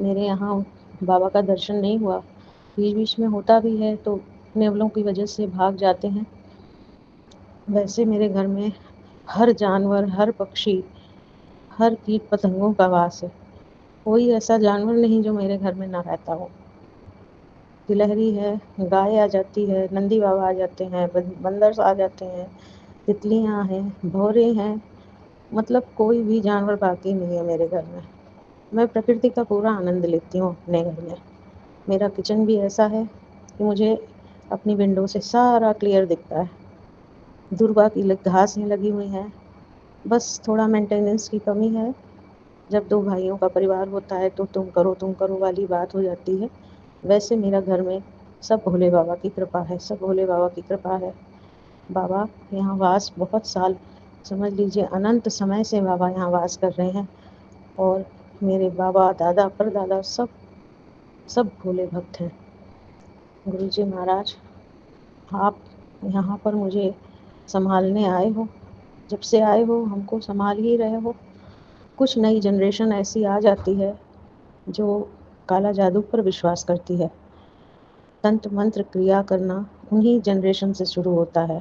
मेरे यहाँ बाबा का दर्शन नहीं हुआ। बीच बीच में होता भी है तो नेवलों की वजह से भाग जाते हैं। वैसे मेरे घर में हर जानवर, हर पक्षी, हर कीट पतंगों का वास है। कोई ऐसा जानवर नहीं जो मेरे घर में ना रहता हो। गिलहरी है, गाय आ जाती है, नंदी बाबा आ जाते हैं, बंदर आ जाते हैं, तितलियाँ हैं, भौरे हैं, मतलब कोई भी जानवर बाकी नहीं है मेरे घर में। मैं प्रकृति का पूरा आनंद लेती हूँ अपने घर में। मेरा किचन भी ऐसा है कि मुझे अपनी विंडो से सारा क्लियर दिखता है। दूर्वा की घासें लगी हुई हैं, बस थोड़ा मेंटेनेंस की कमी है। जब दो भाइयों का परिवार होता है तो तुम करो वाली बात हो जाती है। वैसे मेरा घर में सब भोले बाबा की कृपा है, सब भोले बाबा की कृपा है। बाबा यहाँ वास बहुत साल, समझ लीजिए अनंत समय से बाबा यहाँ वास कर रहे हैं। और मेरे बाबा, दादा, परदादा सब भोले भक्त हैं। गुरुजी महाराज, आप यहाँ पर मुझे संभालने आए हो। जब से आए हो हमको संभाल ही रहे हो। कुछ नई जनरेशन ऐसी आ जाती है जो काला जादू पर विश्वास करती है। तंत्र मंत्र क्रिया करना उन्हीं जनरेशन से शुरू होता है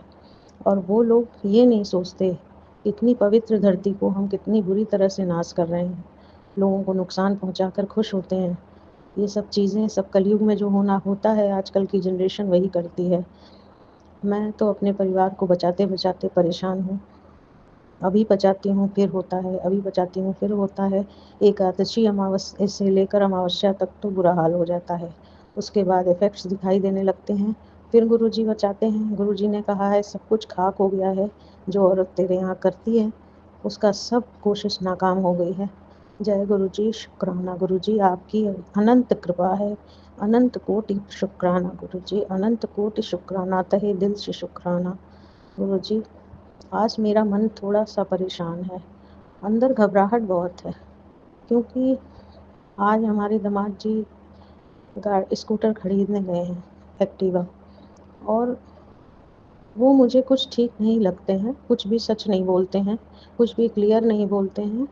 और वो लोग ये नहीं सोचते कि इतनी पवित्र धरती को हम कितनी बुरी तरह से नाश कर रहे हैं, लोगों को नुकसान पहुंचाकर खुश होते हैं। ये सब चीज़ें सब कलयुग में जो होना होता है, आजकल की जनरेशन वही करती है। मैं तो अपने परिवार को बचाते बचाते परेशान हूँ। अभी बचाती हूँ फिर होता है, अभी बचाती हूँ फिर होता है। एकादशी अमावस्या से लेकर अमावस्या तक तो बुरा हाल हो जाता है। उसके बाद इफ़ेक्ट्स दिखाई देने लगते हैं। फिर गुरुजी बचाते हैं। गुरुजी ने कहा है सब कुछ खाक हो गया है, जो औरत तेरे यहाँ करती है उसका सब कोशिश नाकाम हो गई है। जय गुरुजी, शुक्राना गुरुजी, आपकी अनंत कृपा है। अनंत कोटि शुक्राना गुरुजी, अनंत कोटि शुक्राना, तहे दिल से शुक्राना गुरुजी। आज मेरा मन थोड़ा सा परेशान है, अंदर घबराहट बहुत है, क्योंकि आज हमारे दामाद जी स्कूटर खरीदने गए हैं, एक्टिवा, और वो मुझे कुछ ठीक नहीं लगते हैं। कुछ भी सच नहीं बोलते हैं, कुछ भी क्लियर नहीं बोलते हैं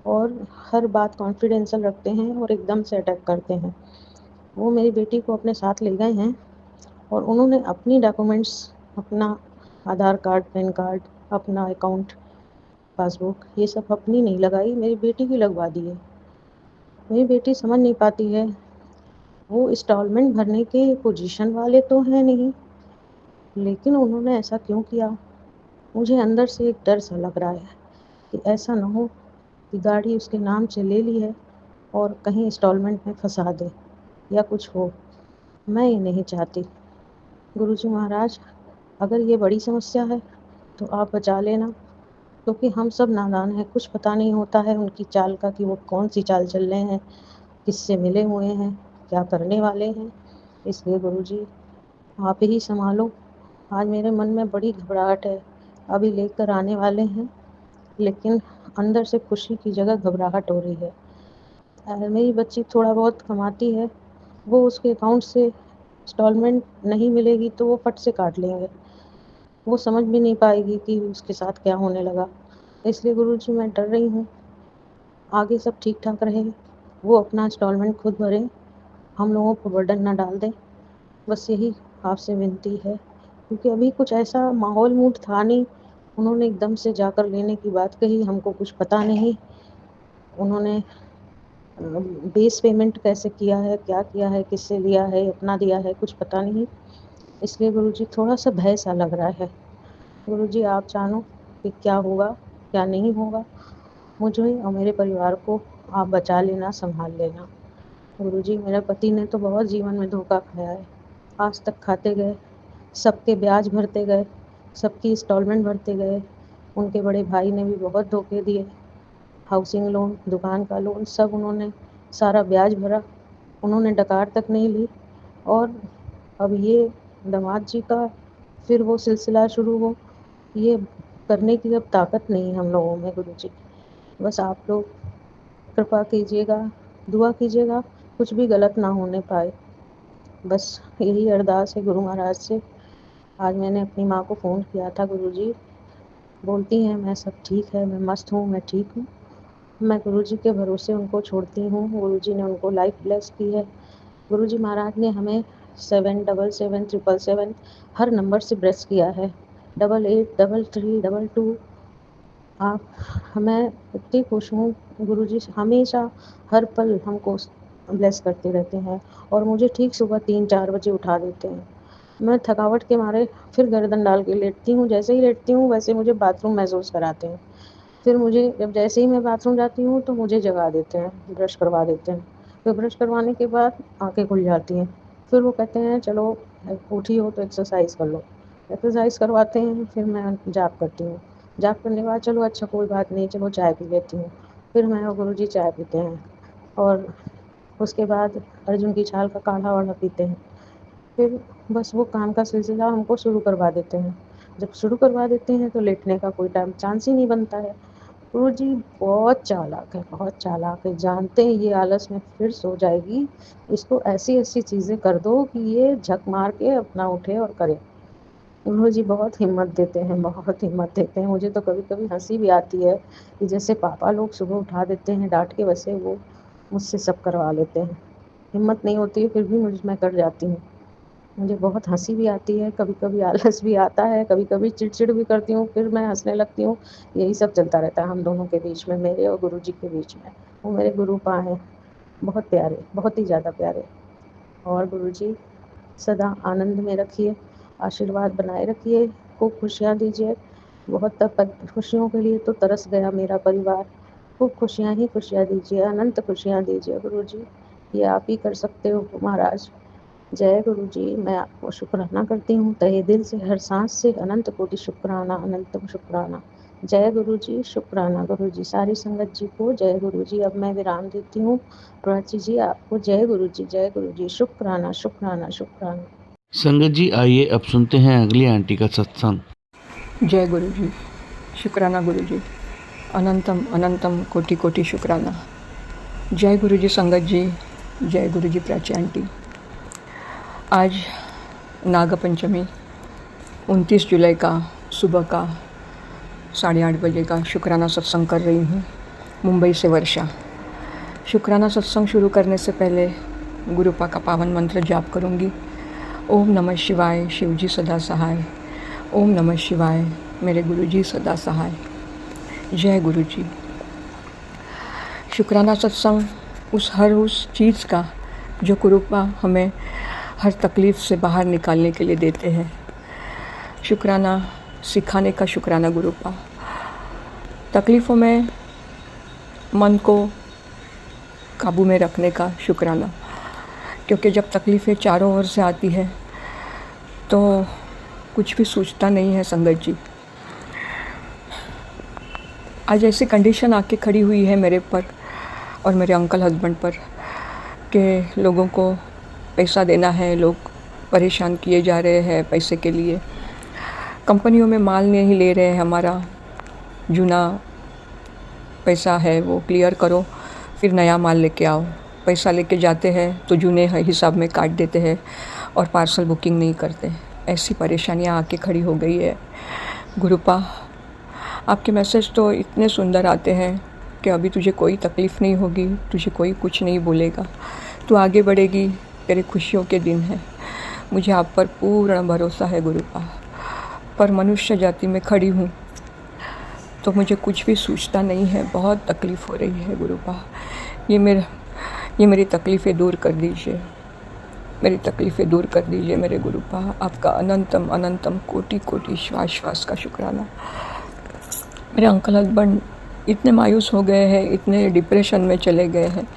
और हर बात कॉन्फिडेंशियल रखते हैं और एकदम से अटैक करते हैं। वो मेरी बेटी को अपने साथ ले गए हैं और उन्होंने अपनी डॉक्यूमेंट्स, अपना आधार कार्ड, पैन कार्ड, अपना अकाउंट पासबुक, ये सब अपनी नहीं लगाई, मेरी बेटी की लगवा दी है। मेरी बेटी समझ नहीं पाती है, वो इंस्टॉलमेंट भरने के पोजीशन वाले तो हैं नहीं, लेकिन उन्होंने ऐसा क्यों किया। मुझे अंदर से एक डर सा लग रहा है कि ऐसा ना हो कि गाड़ी उसके नाम से ले ली है और कहीं इंस्टॉलमेंट में फंसा दे या कुछ हो। मैं ये नहीं चाहती। गुरुजी महाराज, अगर ये बड़ी समस्या है तो आप बचा लेना, क्योंकि हम सब नादान हैं, कुछ पता नहीं होता है उनकी चाल का कि वो कौन सी चाल चल रहे हैं, किससे मिले हुए हैं, क्या करने वाले हैं। इसलिए गुरुजी आप ही संभालो। आज मेरे मन में बड़ी घबराहट है। अभी लेकर आने वाले हैं, लेकिन अंदर से खुशी की जगह घबराहट हो रही है। मेरी बच्ची थोड़ा बहुत कमाती है, वो उसके अकाउंट से इंस्टॉलमेंट नहीं मिलेगी तो वो फट से काट लेंगे। वो समझ भी नहीं पाएगी कि उसके साथ क्या होने लगा। इसलिए गुरुजी मैं डर रही हूँ, आगे सब ठीक ठाक रहे, वो अपना इंस्टॉलमेंट खुद भरें, हम लोगों को बर्डन ना डाल दें। बस यही आपसे विनती है, क्योंकि अभी कुछ ऐसा माहौल मूड था नहीं। उन्होंने एकदम से जाकर लेने की बात कही, हमको कुछ पता नहीं। उन्होंने बेस पेमेंट कैसे किया है, क्या किया है, किससे लिया है, अपना दिया है, कुछ पता नहीं। इसलिए गुरुजी थोड़ा सा भय सा लग रहा है। गुरुजी आप जानो कि क्या होगा, क्या नहीं होगा। मुझे और मेरे परिवार को आप बचा लेना, संभाल लेना। गुरुजी मेरे पति ने तो बहुत जीवन में धोखा खाया है, आज तक खाते गए, सबके ब्याज भरते गए, सबकी इंस्टॉलमेंट भरते गए। उनके बड़े भाई ने भी बहुत धोखे दिए, हाउसिंग लोन, दुकान का लोन, सब उन्होंने सारा ब्याज भरा, उन्होंने डकार तक नहीं ली। और अब ये दामाद जी का फिर वो सिलसिला शुरू हो, ये करने की अब ताकत नहीं हम लोगों में गुरुजी। बस आप लोग कृपा कीजिएगा, दुआ कीजिएगा, कुछ भी गलत ना होने पाए। बस यही अरदास है गुरु महाराज से। आज मैंने अपनी माँ को फ़ोन किया था गुरुजी, बोलती हैं मैं सब ठीक है, मैं मस्त हूँ, मैं ठीक हूँ। मैं गुरुजी के भरोसे उनको छोड़ती हूँ। गुरुजी ने उनको लाइफ ब्लेस की है। गुरुजी महाराज ने हमें 77777 हर नंबर से ब्लेस किया है, 883332। आप मैं इतनी खुश हूँ, गुरुजी हमेशा हर पल हमको ब्लेस करते रहते हैं और मुझे ठीक सुबह 3-4 बजे उठा देते हैं। मैं थकावट के मारे फिर गर्दन डाल के लेटती हूँ, जैसे ही लेटती हूँ वैसे मुझे बाथरूम महसूस कराते हैं। फिर मुझे जैसे ही मैं बाथरूम जाती हूँ तो मुझे जगा देते हैं, ब्रश करवा देते हैं। फिर ब्रश करवाने के बाद आँखें खुल जाती हैं। फिर वो कहते हैं चलो उठी हो तो एक्सरसाइज़ कर लो। एक्सरसाइज़ करवाते हैं, फिर मैं जाप करती हूँ। जाप करने के बाद चलो अच्छा कोई बात नहीं, चलो चाय पी लेती हूँ। फिर मैं और गुरुजी चाय पीते हैं और उसके बाद अर्जुन की छाल का काढ़ा-वाढ़ा पीते हैं। फिर बस वो काम का सिलसिला हमको शुरू करवा देते हैं। जब शुरू करवा देते हैं तो लेटने का कोई चांस ही नहीं बनता है। गुरुजी बहुत चालाक है, बहुत चालाक है। जानते हैं ये आलस में फिर सो जाएगी, इसको ऐसी-ऐसी चीज़ें कर दो कि ये झक मार के अपना उठे और करे। गुरुजी बहुत हिम्मत देते हैं, बहुत हिम्मत देते हैं। मुझे तो कभी-कभी हँसी भी आती है कि जैसे पापा लोग सुबह उठा देते हैं डाँट के, वैसे वो मुझसे सब करवा लेते हैं। हिम्मत नहीं होती है फिर भी मैं कर जाती हूँ। मुझे बहुत हँसी भी आती है, कभी-कभी आलस भी आता है, कभी-कभी चिड़चिड़ भी करती हूँ, फिर मैं हँसने लगती हूँ। यही सब चलता रहता है हम दोनों के बीच में, मेरे और गुरुजी के बीच में। वो मेरे गुरुपा हैं, बहुत प्यारे, बहुत ही ज़्यादा प्यारे। और गुरुजी सदा आनंद में रखिए, आशीर्वाद बनाए रखिए, खूब खुशियाँ दीजिए। बहुत तक खुशियों के लिए तो तरस गया मेरा परिवार। खूब खुशियाँ ही खुशियाँ दीजिए, अनंत खुशियाँ दीजिए गुरुजी। ये आप ही कर सकते हो महाराज। जय गुरु जी। मैं आपको शुक्राना करती हूँ तहे दिल से, हर सांस से। अनंत कोटि शुक्राना, अनंतम शुक्राना। जय गुरु जी, शुक्राना गुरु जी। सारी संगत जी को जय गुरु जी। अब मैं विराम देती हूँ। प्राची जी आपको जय गुरु जी, जय गुरु जी। शुक्राना, शुक्राना, शुक्राना। संगत जी आइए अब सुनते हैं अगली आंटी का सत्संग। जय गुरु जी, शुक्राना गुरु जी, अनंतम अनंतम कोटि कोटि शुक्राना। जय गुरु जी संगत जी, जय गुरु जी प्राची आंटी। आज नाग पंचमी 29 जुलाई का सुबह का 8:30 बजे का शुक्राना सत्संग कर रही हूँ, मुंबई से वर्षा। शुक्राना सत्संग शुरू करने से पहले गुरुपा का पावन मंत्र जाप करूँगी। ओम नमः शिवाय, शिवजी सदा सहाय। ओम नमः शिवाय, मेरे गुरुजी सदा सहाय। जय गुरु जी। शुक्राना सत्संग उस चीज़ का जो गुरुपा हमें हर तकलीफ़ से बाहर निकालने के लिए देते हैं। शुक्राना सिखाने का शुक्राना गुरुपा। तकलीफ़ों में मन को काबू में रखने का शुक्राना, क्योंकि जब तकलीफ़ें चारों ओर से आती है तो कुछ भी सोचता नहीं है संगत जी। आज ऐसी कंडीशन आके खड़ी हुई है मेरे पर और मेरे अंकल हस्बैंड पर कि लोगों को पैसा देना है, लोग परेशान किए जा रहे हैं पैसे के लिए। कंपनियों में माल नहीं ले रहे हैं, हमारा जूना पैसा है वो क्लियर करो, फिर नया माल लेके आओ। पैसा लेके जाते हैं तो जूने हिसाब में काट देते हैं और पार्सल बुकिंग नहीं करते। ऐसी परेशानियां आके खड़ी हो गई है। गुरुपा आपके मैसेज तो इतने सुंदर आते हैं कि अभी तुझे कोई तकलीफ़ नहीं होगी, तुझे कोई कुछ नहीं बोलेगा, तू आगे बढ़ेगी, तेरे खुशियों के दिन हैं। मुझे आप पर पूर्ण भरोसा है गुरुपा। पर मनुष्य जाति में खड़ी हूँ तो मुझे कुछ भी सूझता नहीं है, बहुत तकलीफ़ हो रही है गुरुपा। ये मेरी तकलीफ़ें दूर कर दीजिए, मेरी तकलीफ़ें दूर कर दीजिए मेरे गुरुपा। आपका अनंतम अनंतम कोटि कोटि श्वास श्वास का शुक्राना। मेरे अंकल हस्बैंड इतने मायूस हो गए हैं, इतने डिप्रेशन में चले गए हैं,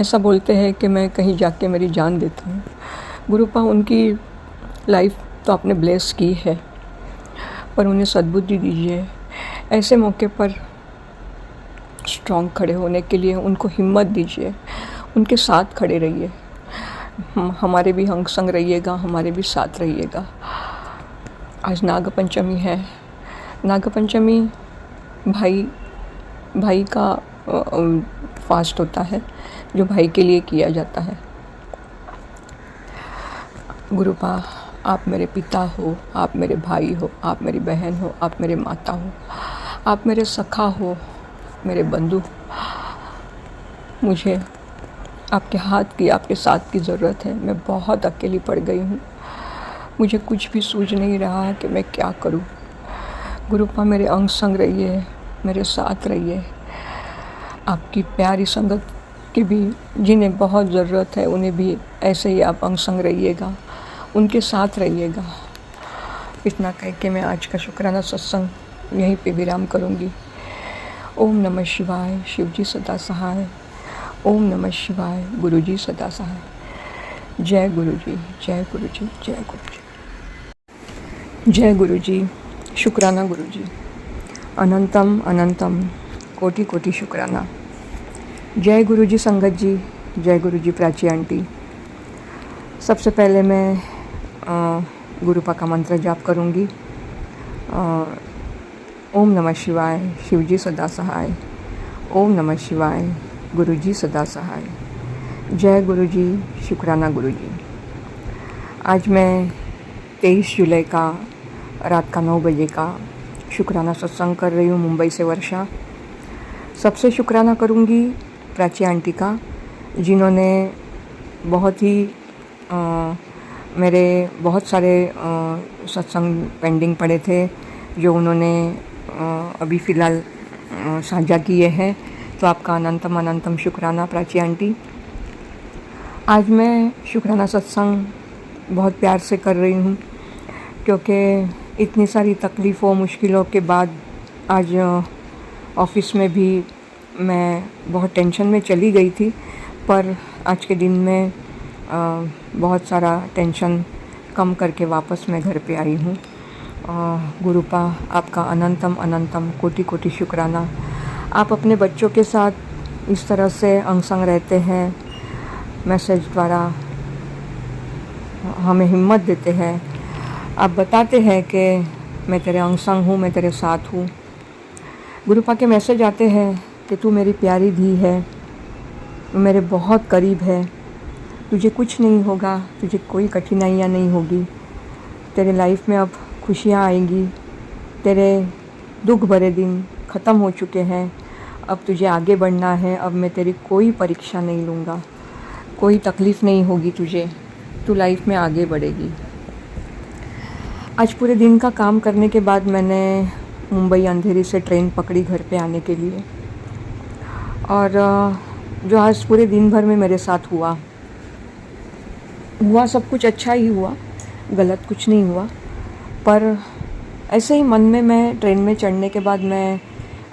ऐसा बोलते हैं कि मैं कहीं जाके मेरी जान देता हूँ। गुरुपा उनकी लाइफ तो आपने ब्लेस की है, पर उन्हें सद्बुद्धि दीजिए। ऐसे मौके पर स्ट्रॉन्ग खड़े होने के लिए उनको हिम्मत दीजिए, उनके साथ खड़े रहिए। हमारे भी अंग संग रहिएगा, हमारे भी साथ रहिएगा। आज नागपंचमी है। नागपंचमी भाई का फास्ट होता है, जो भाई के लिए किया जाता है। गुरुपा, आप मेरे पिता हो, आप मेरे भाई हो, आप मेरी बहन हो, आप मेरे माता हो, आप मेरे सखा हो, मेरे बंधु। मुझे आपके हाथ की, आपके साथ की ज़रूरत है। मैं बहुत अकेली पड़ गई हूँ। मुझे कुछ भी सूझ नहीं रहा है कि मैं क्या करूँ। गुरुपा, मेरे अंग संग रहिए, मेरे साथ रहिए। आपकी प्यारी संगत की भी जिन्हें बहुत ज़रूरत है, उन्हें भी ऐसे ही आप अंग संग रहिएगा, उनके साथ रहिएगा। इतना कह के मैं आज का शुक्राना सत्संग यहीं पे विराम करूँगी। ओम नमः शिवाय, शिवजी सदा सहाय। ओम नमः शिवाय, गुरुजी सदा सहाय। जय गुरुजी, जय गुरुजी, जय गुरुजी। जय गुरुजी, शुक्राना गुरुजी। अनंतम अनंतम, कोटि कोटि शुक्राना। जय गुरुजी संगत जी, जय गुरुजी प्राची आंटी। सबसे पहले मैं गुरुपा का मंत्र जाप करूँगी। ओम नमः शिवाय, शिवजी सदा सहाय। ओम नमः शिवाय, गुरुजी सदा सहाय। जय गुरुजी, शुक्राना गुरुजी। आज मैं 23 जुलाई का रात का 9 बजे का शुक्राना सत्संग कर रही हूँ, मुंबई से वर्षा। सबसे शुक्राना करूँगी प्राची आंटी का, जिन्होंने बहुत ही मेरे बहुत सारे सत्संग पेंडिंग पड़े थे, जो उन्होंने अभी फ़िलहाल साझा किए हैं। तो आपका अनंतम अनंतम शुक्राना प्राची आंटी। आज मैं शुक्राना सत्संग बहुत प्यार से कर रही हूँ, क्योंकि इतनी सारी तकलीफ़ों मुश्किलों के बाद आज ऑफ़िस में भी मैं बहुत टेंशन में चली गई थी, पर आज के दिन में बहुत सारा टेंशन कम करके वापस मैं घर पे आई हूँ। गुरुपा, आपका अनंतम अनंतम कोटि कोटि शुक्राना। आप अपने बच्चों के साथ इस तरह से अंग संग रहते हैं, मैसेज द्वारा हमें हिम्मत देते हैं। आप बताते हैं कि मैं तेरे अंग संग हूँ, मैं तेरे साथ हूँ। गुरुपा के मैसेज आते हैं कि तू मेरी प्यारी धी है, मेरे बहुत करीब है, तुझे कुछ नहीं होगा, तुझे कोई कठिनाइयाँ नहीं होगी, तेरे लाइफ में अब खुशियाँ आएंगी, तेरे दुख भरे दिन ख़त्म हो चुके हैं, अब तुझे आगे बढ़ना है, अब मैं तेरी कोई परीक्षा नहीं लूँगा, कोई तकलीफ़ नहीं होगी तुझे, तू लाइफ में आगे बढ़ेगी। आज पूरे दिन का काम करने के बाद मैंने मुंबई अंधेरी से ट्रेन पकड़ी घर पे आने के लिए, और जो आज पूरे दिन भर में मेरे साथ हुआ सब कुछ अच्छा ही हुआ, गलत कुछ नहीं हुआ। पर ऐसे ही मन में मैं ट्रेन में चढ़ने के बाद मैं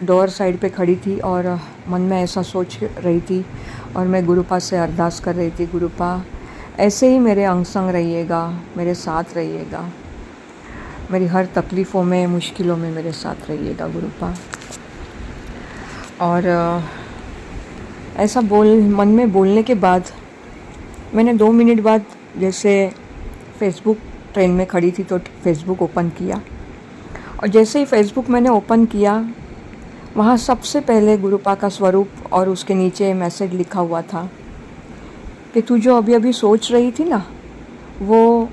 डोर साइड पे खड़ी थी और मन में ऐसा सोच रही थी, और मैं गुरुपा से अरदास कर रही थी, गुरुपा ऐसे ही मेरे अंग संग रहिएगा, मेरे साथ रहिएगा, मेरी हर तकलीफ़ों में मुश्किलों में मेरे साथ रहिएगा गुरुपा। और ऐसा मन में बोलने के बाद मैंने 2 मिनट बाद जैसे फेसबुक, ट्रेन में खड़ी थी तो फेसबुक ओपन किया, और जैसे ही फेसबुक मैंने ओपन किया, वहाँ सबसे पहले गुरुपा का स्वरूप और उसके नीचे मैसेज लिखा हुआ था कि तू जो अभी अभी सोच रही थी ना, वो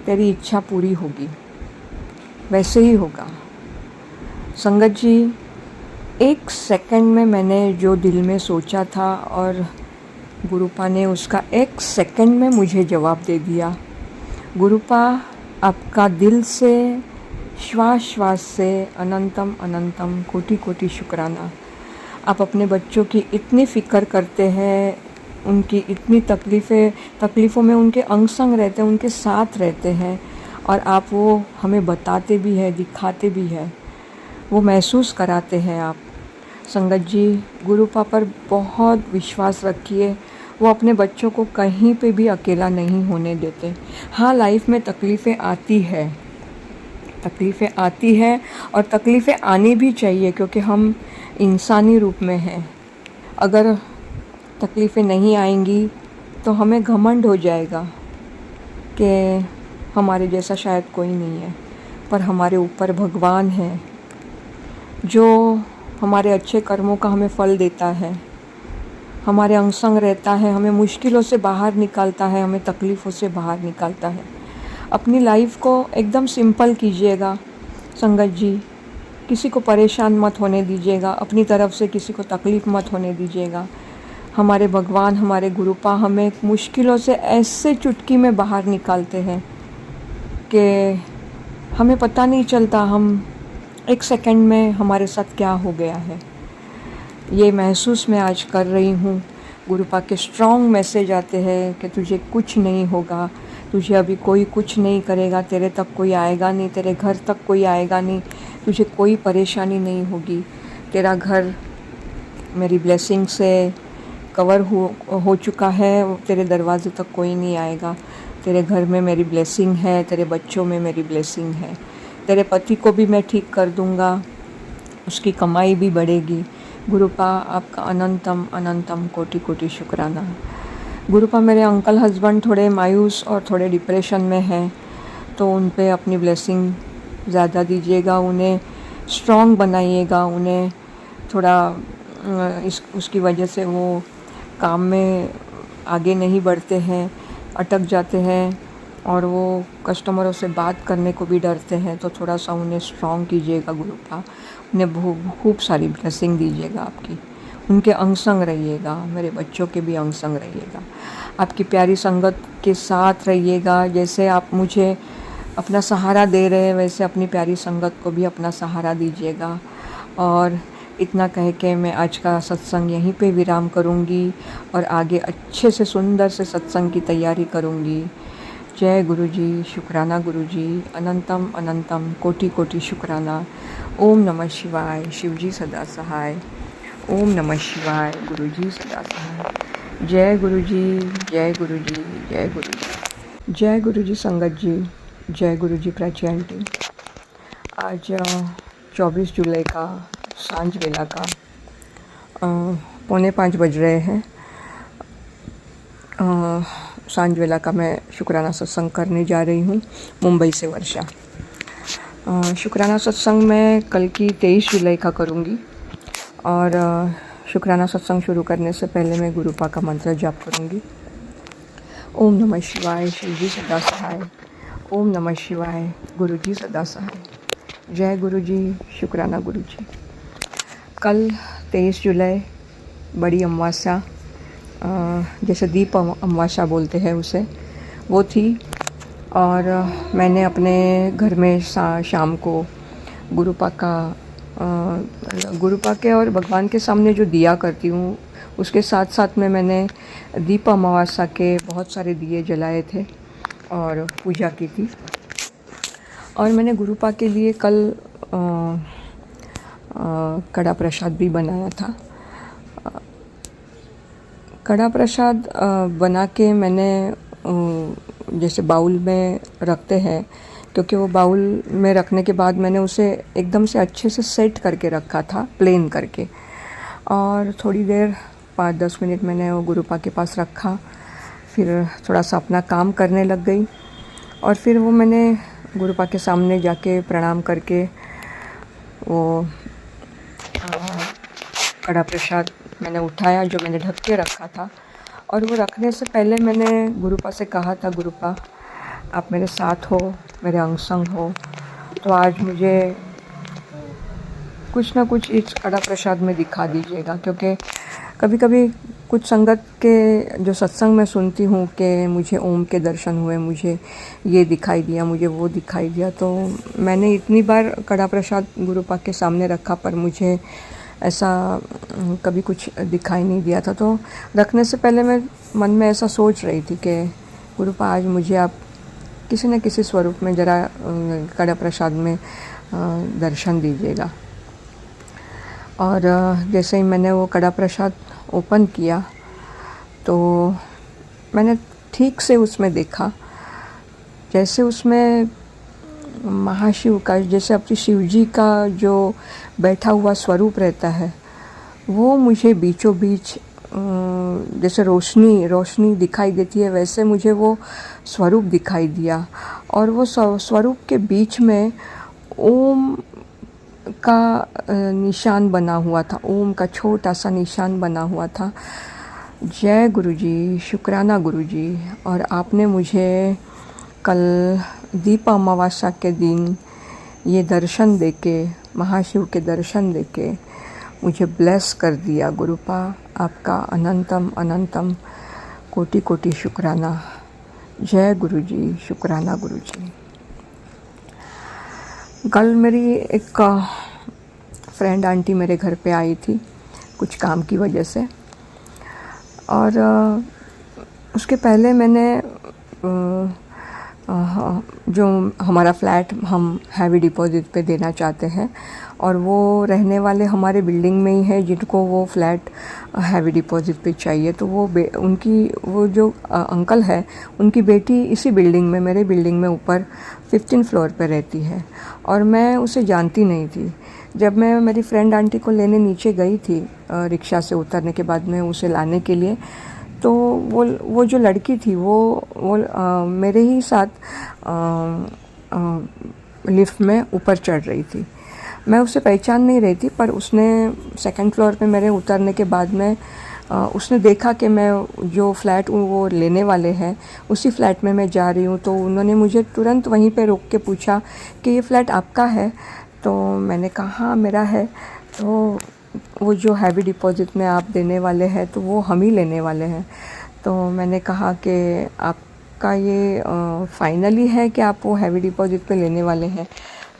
तेरी इच्छा पूरी होगी, वैसे ही होगा। संगत जी, 1 सेकंड में मैंने जो दिल में सोचा था और गुरुपा ने उसका 1 सेकंड में मुझे जवाब दे दिया। गुरुपा, आपका दिल से, श्वास श्वास से अनंतम अनंतम कोटि कोटि शुक्राना। आप अपने बच्चों की इतनी फ़िक्र करते हैं, उनकी इतनी तकलीफ़ों में उनके अंग संग रहते हैं, उनके साथ रहते हैं, और आप वो हमें बताते भी हैं, दिखाते भी हैं, वो महसूस कराते हैं आप। संगत जी, गुरुपा पर बहुत विश्वास रखिए, वो अपने बच्चों को कहीं पे भी अकेला नहीं होने देते। हाँ, लाइफ में तकलीफ़ें आती है, तकलीफ़ें आती हैं और तकलीफ़ें आनी भी चाहिए, क्योंकि हम इंसानी रूप में हैं। अगर तकलीफ़ें नहीं आएंगी तो हमें घमंड हो जाएगा कि हमारे जैसा शायद कोई नहीं है, पर हमारे ऊपर भगवान है जो हमारे अच्छे कर्मों का हमें फल देता है, हमारे अंग संग रहता है, हमें मुश्किलों से बाहर निकालता है, हमें तकलीफ़ों से बाहर निकालता है। अपनी लाइफ को एकदम सिंपल कीजिएगा संगत जी, किसी को परेशान मत होने दीजिएगा, अपनी तरफ से किसी को तकलीफ़ मत होने दीजिएगा। हमारे भगवान, हमारे गुरुपा हमें मुश्किलों से ऐसे चुटकी में बाहर निकालते हैं कि हमें पता नहीं चलता हम एक सेकंड में हमारे साथ क्या हो गया है। ये महसूस मैं आज कर रही हूँ। गुरुपा के स्ट्रॉन्ग मैसेज आते हैं कि तुझे कुछ नहीं होगा, तुझे अभी कोई कुछ नहीं करेगा, तेरे तक कोई आएगा नहीं, तेरे घर तक कोई आएगा नहीं, तुझे कोई परेशानी नहीं होगी, तेरा घर मेरी ब्लेसिंग से कवर हो चुका है, तेरे दरवाजे तक कोई नहीं आएगा, तेरे घर में मेरी ब्लेसिंग है, तेरे बच्चों में मेरी ब्लेसिंग है, तेरे पति को भी मैं ठीक कर दूँगा, उसकी कमाई भी बढ़ेगी। गुरुपा आपका अनंतम अनंतम कोटि कोटि शुक्राना। गुरुपा मेरे अंकल हस्बैंड थोड़े मायूस और थोड़े डिप्रेशन में हैं, तो उन पे अपनी ब्लेसिंग ज़्यादा दीजिएगा, उन्हें स्ट्रॉन्ग बनाइएगा, उन्हें थोड़ा उसकी वजह से वो काम में आगे नहीं बढ़ते हैं, अटक जाते हैं और वो कस्टमरों से बात करने को भी डरते हैं, तो थोड़ा सा उन्हें स्ट्रॉन्ग कीजिएगा गुरुपा, उन्हें खूब सारी ब्लेसिंग दीजिएगा आपकी, उनके अंग संग रहिएगा, मेरे बच्चों के भी अंग संग रहिएगा, आपकी प्यारी संगत के साथ रहिएगा। जैसे आप मुझे अपना सहारा दे रहे हैं, वैसे अपनी प्यारी संगत को भी अपना सहारा दीजिएगा। और इतना कह के मैं आज का सत्संग यहीं पे विराम करूँगी और आगे अच्छे से सुंदर से सत्संग की तैयारी करूँगी। जय गुरु जी, शुक्राना गुरु जी, अनंतम अनंतम कोटि कोटि शुक्राना। ओम नमः शिवाय, शिव जी सदा सहाय। ओम नमः शिवाय, गुरु जी सदा सहाय। जय गुरु जी, जय गुरु जी, जय गुरु जी, जय गुरु जी संगत जी, जय गुरु जी प्राची आंटी। आज 24 जुलाई का सांझ वेला का 4:45 बज रहे हैं। सांझ वेला का मैं शुक्राना सत्संग करने जा रही हूँ, मुंबई से वर्षा। शुक्राना सत्संग मैं कल की 23 जुलाई का करूँगी और शुक्राना सत्संग शुरू करने से पहले मैं गुरुपा का मंत्र जाप करूँगी। ओम नमः शिवाय, शिव जी सदा सहाय। ओम नमः शिवाय, गुरु जी सदा सहाय। जय गुरु जी, शुक्राना गुरु जी। कल 23 जुलाई बड़ी अमावस्या, जैसे दीप अमावस्या बोलते हैं उसे, वो थी और मैंने अपने घर में शाम को गुरुपा के और भगवान के सामने जो दिया करती हूँ उसके साथ साथ में मैंने दीप अमावस्या के बहुत सारे दिए जलाए थे और पूजा की थी। और मैंने गुरुपा के लिए कल कड़ा प्रसाद भी बनाया था। कड़ा प्रसाद बना के मैंने जैसे बाउल में रखते हैं, क्योंकि वो बाउल में रखने के बाद मैंने उसे एकदम से अच्छे से सेट करके रखा था, प्लेन करके, और थोड़ी देर 5-10 मिनट मैंने वो गुरुपा के पास रखा, फिर थोड़ा सा अपना काम करने लग गई और फिर वो मैंने गुरुपा के सामने जाके प्रणाम करके वो कड़ा प्रसाद मैंने उठाया जो मैंने ढक के रखा था। और वो रखने से पहले मैंने गुरुपा से कहा था, गुरुपा आप मेरे साथ हो, मेरे अंग संग हो, तो आज मुझे कुछ ना कुछ इस कड़ा प्रसाद में दिखा दीजिएगा। क्योंकि कभी कभी कुछ संगत के जो सत्संग में सुनती हूँ कि मुझे ओम के दर्शन हुए, मुझे ये दिखाई दिया, मुझे वो दिखाई दिया, तो मैंने इतनी बार कड़ा प्रसाद गुरुपा के सामने रखा पर मुझे ऐसा कभी कुछ दिखाई नहीं दिया था। तो रखने से पहले मैं मन में ऐसा सोच रही थी कि गुरुपा आज मुझे आप किसी न किसी स्वरूप में ज़रा कड़ा प्रसाद में दर्शन दीजिएगा। और जैसे ही मैंने वो कड़ा प्रसाद ओपन किया तो मैंने ठीक से उसमें देखा, जैसे उसमें महाशिव का, जैसे अपनी शिव जी का जो बैठा हुआ स्वरूप रहता है, वो मुझे बीचों बीच जैसे रोशनी दिखाई देती है, वैसे मुझे वो स्वरूप दिखाई दिया। और वो स्वरूप के बीच में ओम का निशान बना हुआ था, ओम का छोटा सा निशान बना हुआ था। जय गुरुजी, शुक्राना गुरुजी। और आपने मुझे कल दीप अमावस्या के दिन ये दर्शन देके, महाशिव के दर्शन देके मुझे ब्लेस कर दिया। गुरुपा, आपका अनंतम अनंतम कोटि कोटि शुक्राना। जय गुरुजी, शुक्राना गुरुजी। कल मेरी एक फ्रेंड आंटी मेरे घर पे आई थी कुछ काम की वजह से, और उसके पहले मैंने जो हमारा फ्लैट हम हैवी डिपॉजिट पे देना चाहते हैं, और वो रहने वाले हमारे बिल्डिंग में ही है जिनको वो फ्लैट हैवी डिपॉजिट पे चाहिए। तो वो जो अंकल है, उनकी बेटी इसी बिल्डिंग में, मेरे बिल्डिंग में ऊपर 15 फ्लोर पे रहती है, और मैं उसे जानती नहीं थी। जब मैं मेरी फ्रेंड आंटी को लेने नीचे गई थी रिक्शा से उतरने के बाद में उसे लाने के लिए, तो वो जो लड़की थी वो मेरे ही साथ लिफ्ट में ऊपर चढ़ रही थी। मैं उसे पहचान नहीं रही थी, पर उसने सेकंड फ्लोर पे मेरे उतरने के बाद में उसने देखा कि मैं जो फ्लैट वो लेने वाले हैं उसी फ्लैट में मैं जा रही हूँ, तो उन्होंने मुझे तुरंत वहीं पे रोक के पूछा कि ये फ्लैट आपका है? तो मैंने कहा हाँ मेरा है। तो वो जो हैवी डिपॉजिट में आप देने वाले हैं तो वो हम ही लेने वाले हैं। तो मैंने कहा कि आपका ये फाइनली है कि आप वो हैवी डिपॉजिट पे लेने वाले हैं?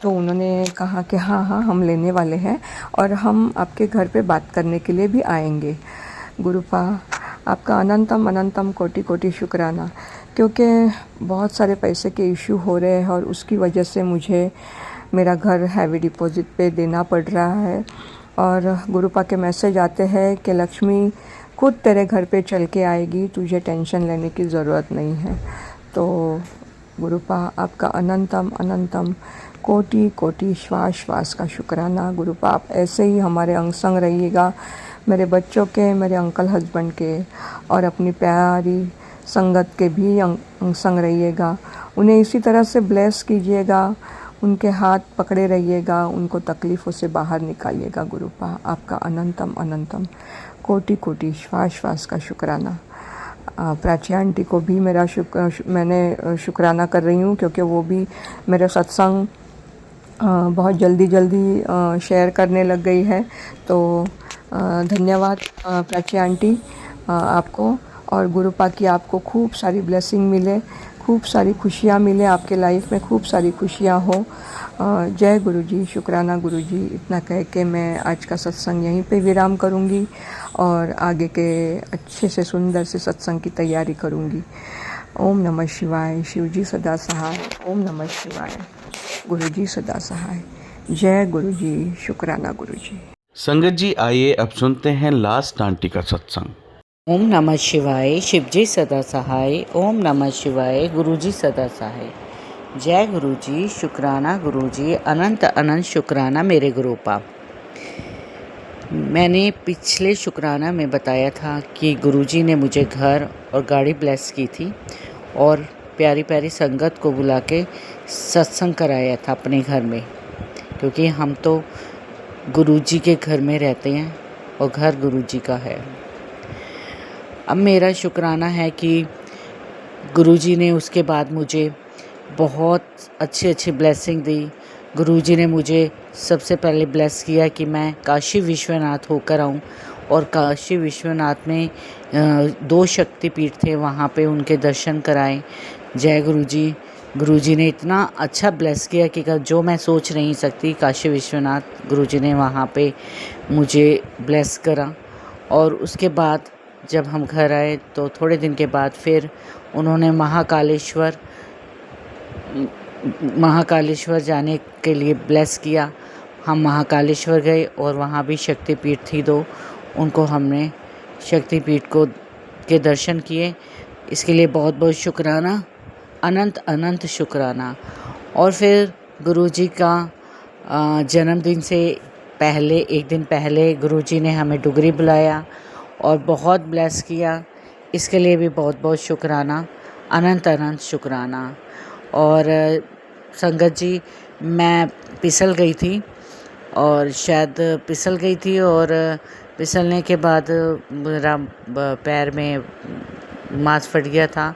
तो उन्होंने कहा कि हाँ हम लेने वाले हैं, और हम आपके घर पे बात करने के लिए भी आएंगे। गुरुपा, आपका अनंतम अनंतम कोटि कोटि शुक्राना, क्योंकि बहुत सारे पैसे के इशू हो रहे हैं और उसकी वजह से मुझे मेरा घर हैवी डिपॉजिट पे देना पड़ रहा है। और गुरुपा के मैसेज आते हैं कि लक्ष्मी खुद तेरे घर पे चल के आएगी, तुझे टेंशन लेने की ज़रूरत नहीं है। तो गुरुपा, आपका अनंतम अनंतम कोटि कोटि श्वास का शुक्राना। गुरुपा, आप ऐसे ही हमारे अंग संग रहिएगा, मेरे बच्चों के, मेरे अंकल हस्बैंड के, और अपनी प्यारी संगत के भी अंग संग रहिएगा। उन्हें इसी तरह से ब्लेस कीजिएगा, उनके हाथ पकड़े रहिएगा, उनको तकलीफ़ों से बाहर निकालिएगा। गुरुपा, आपका अनंतम अनंतम कोटि कोटि श्वास का शुक्राना। प्राची आंटी को भी मेरा मैंने शुक्राना कर रही हूँ, क्योंकि वो भी मेरा सत्संग बहुत जल्दी शेयर करने लग गई है। तो धन्यवाद प्राची आंटी आपको, और गुरुपा की आपको खूब सारी ब्लेसिंग मिले, खूब सारी खुशियाँ मिले, आपके लाइफ में खूब सारी खुशियाँ हो। जय गुरुजी, शुक्राना गुरुजी। इतना कह के मैं आज का सत्संग यहीं पे विराम करूँगी और आगे के अच्छे से सुंदर से सत्संग की तैयारी करूँगी। ओम नमः शिवाय। शिवजी सदा सहाय। ओम नमः शिवाय। गुरुजी सदा सहाय। जय गुरुजी, शुक्राना गुरुजी। संगत जी, आइए अब सुनते हैं लास्ट आंटी का सत्संग। ओम नमः शिवाय। शिवजी सदा सहाय। ओम नमः शिवाय। गुरुजी सदा सहाय। जय गुरुजी, शुक्राना गुरुजी। अनंत अनंत शुक्राना मेरे गुरुपा। मैंने पिछले शुक्राना में बताया था कि गुरुजी ने मुझे घर और गाड़ी ब्लेस की थी, और प्यारी प्यारी संगत को बुला के सत्संग कराया था अपने घर में, क्योंकि हम तो गुरुजी के घर में रहते हैं और घर गुरुजी का है। अब मेरा शुक्राना है कि गुरुजी ने उसके बाद मुझे बहुत अच्छी ब्लेसिंग दी। गुरुजी ने मुझे सबसे पहले ब्लेस किया कि मैं काशी विश्वनाथ होकर आऊं, और काशी विश्वनाथ में 2 शक्तिपीठ थे, वहाँ पे उनके दर्शन कराए। जय गुरुजी। गुरुजी ने इतना अच्छा ब्लेस किया कि जो मैं सोच नहीं सकती, काशी विश्वनाथ गुरुजी ने वहाँ पे मुझे ब्लेस करा। और उसके बाद जब हम घर आए तो थोड़े दिन के बाद फिर उन्होंने महाकालेश्वर जाने के लिए ब्लेस किया। हम महाकालेश्वर गए और वहाँ भी शक्तिपीठ थी 2, उनको हमने शक्तिपीठ के दर्शन किए। इसके लिए बहुत बहुत शुक्राना, अनंत अनंत शुक्राना। और फिर गुरुजी का जन्मदिन से पहले एक दिन पहले गुरुजी ने हमें डुगरी बुलाया और बहुत ब्लेस किया। इसके लिए भी बहुत बहुत शुक्राना, अनंत अनंत शुक्राना। और संगत जी, मैं फिसल गई थी और शायद फिसल गई थी और फिसलने के बाद मेरा पैर में मांस फट गया था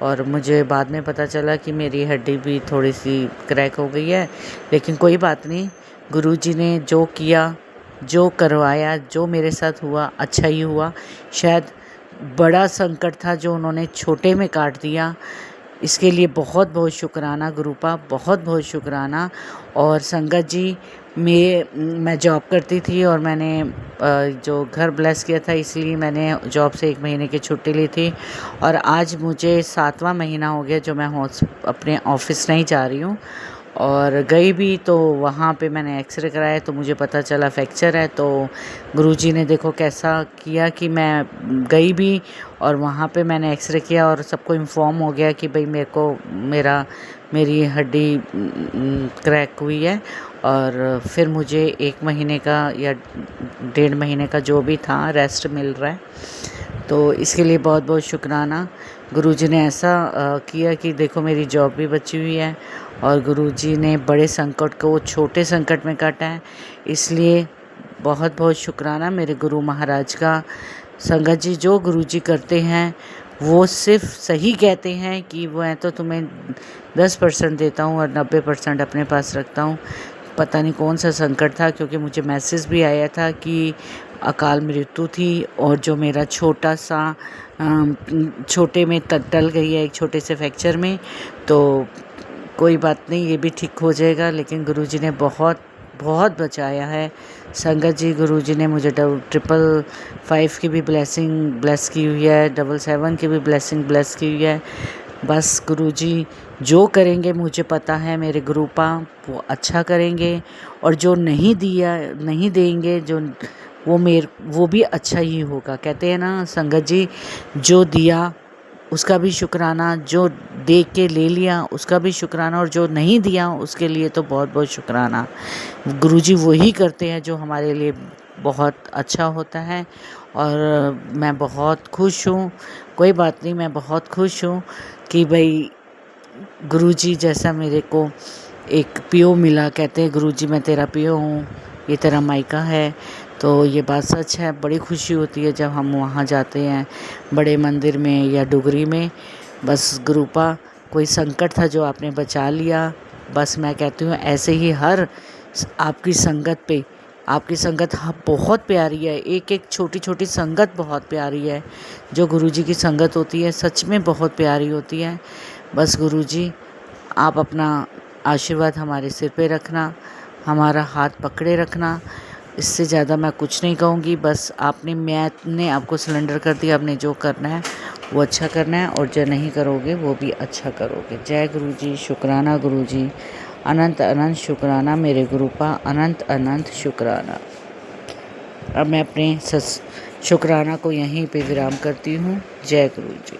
और मुझे बाद में पता चला कि मेरी हड्डी भी थोड़ी सी क्रैक हो गई है। लेकिन कोई बात नहीं, गुरुजी ने जो किया, जो करवाया, जो मेरे साथ हुआ अच्छा ही हुआ। शायद बड़ा संकट था जो उन्होंने छोटे में काट दिया। इसके लिए बहुत बहुत शुक्राना गुरुपा, बहुत बहुत शुक्राना। और संगत जी, मैं जॉब करती थी और मैंने जो घर ब्लेस किया था इसलिए मैंने जॉब से 1 महीने की छुट्टी ली थी और आज मुझे 7वां महीना हो गया जो मैं अपने ऑफिस नहीं जा रही हूँ। और गई भी तो वहाँ पे मैंने एक्सरे कराया तो मुझे पता चला फ्रैक्चर है। तो गुरुजी ने देखो कैसा किया कि मैं गई भी और वहाँ पे मैंने एक्सरे किया और सबको इन्फॉर्म हो गया कि भाई मेरी हड्डी क्रैक हुई है। और फिर मुझे 1 महीने का या 1.5 महीने का जो भी था रेस्ट मिल रहा है। तो इसके लिए बहुत बहुत शुक्राना। गुरुजी ने ऐसा किया कि देखो मेरी जॉब भी बची हुई है और गुरुजी ने बड़े संकट को छोटे संकट में काटा है। इसलिए बहुत बहुत शुक्राना मेरे गुरु महाराज का। संगत जी, जो गुरुजी करते हैं वो सिर्फ सही कहते हैं कि मैं तो तुम्हें 10% देता हूँ और 90% अपने पास रखता हूँ। पता नहीं कौन सा संकट था, क्योंकि मुझे मैसेज भी आया था कि अकाल मृत्यु थी और जो मेरा छोटे में टल गई है, एक छोटे से फ्रैक्चर में। तो कोई बात नहीं, ये भी ठीक हो जाएगा। लेकिन गुरुजी ने बहुत बहुत बचाया है। संगत जी, गुरुजी ने मुझे 555 की भी ब्लेस की हुई है, 777 की भी ब्लेस की हुई है। बस गुरुजी जो करेंगे मुझे पता है मेरे गुरुपा वो अच्छा करेंगे और जो नहीं देंगे वो भी अच्छा ही होगा। कहते हैं ना संगत जी, जो दिया उसका भी शुक्राना, जो दे के ले लिया उसका भी शुक्राना और जो नहीं दिया उसके लिए तो बहुत बहुत शुक्राना। गुरुजी वही करते हैं जो हमारे लिए बहुत अच्छा होता है और मैं बहुत खुश हूँ। कोई बात नहीं, मैं बहुत खुश हूँ कि भाई गुरुजी जैसा मेरे को एक पियो मिला। कहते हैं गुरुजी मैं तेरा पियो हूँ, ये तेरा मायका है। तो ये बात सच है। बड़ी खुशी होती है जब हम वहाँ जाते हैं बड़े मंदिर में या डुगरी में। बस गुरुपा, कोई संकट था जो आपने बचा लिया। बस मैं कहती हूँ ऐसे ही हर आपकी संगत बहुत प्यारी है। एक एक छोटी छोटी संगत बहुत प्यारी है। जो गुरुजी की संगत होती है सच में बहुत प्यारी होती है। बस गुरुजी, आप अपना आशीर्वाद हमारे सिर पे रखना, हमारा हाथ पकड़े रखना। इससे ज़्यादा मैं कुछ नहीं कहूँगी। बस मैंने आपको सिलेंडर कर दिया, आपने जो करना है वो अच्छा करना है और जो नहीं करोगे वो भी अच्छा करोगे। जय गुरुजी, शुक्राना गुरुजी, अनंत अनंत शुक्राना मेरे गुरुपा, अनंत अनंत शुक्राना। अब मैं अपने शुक्राना को यहीं पे विराम करती हूँ। जय गुरुजी।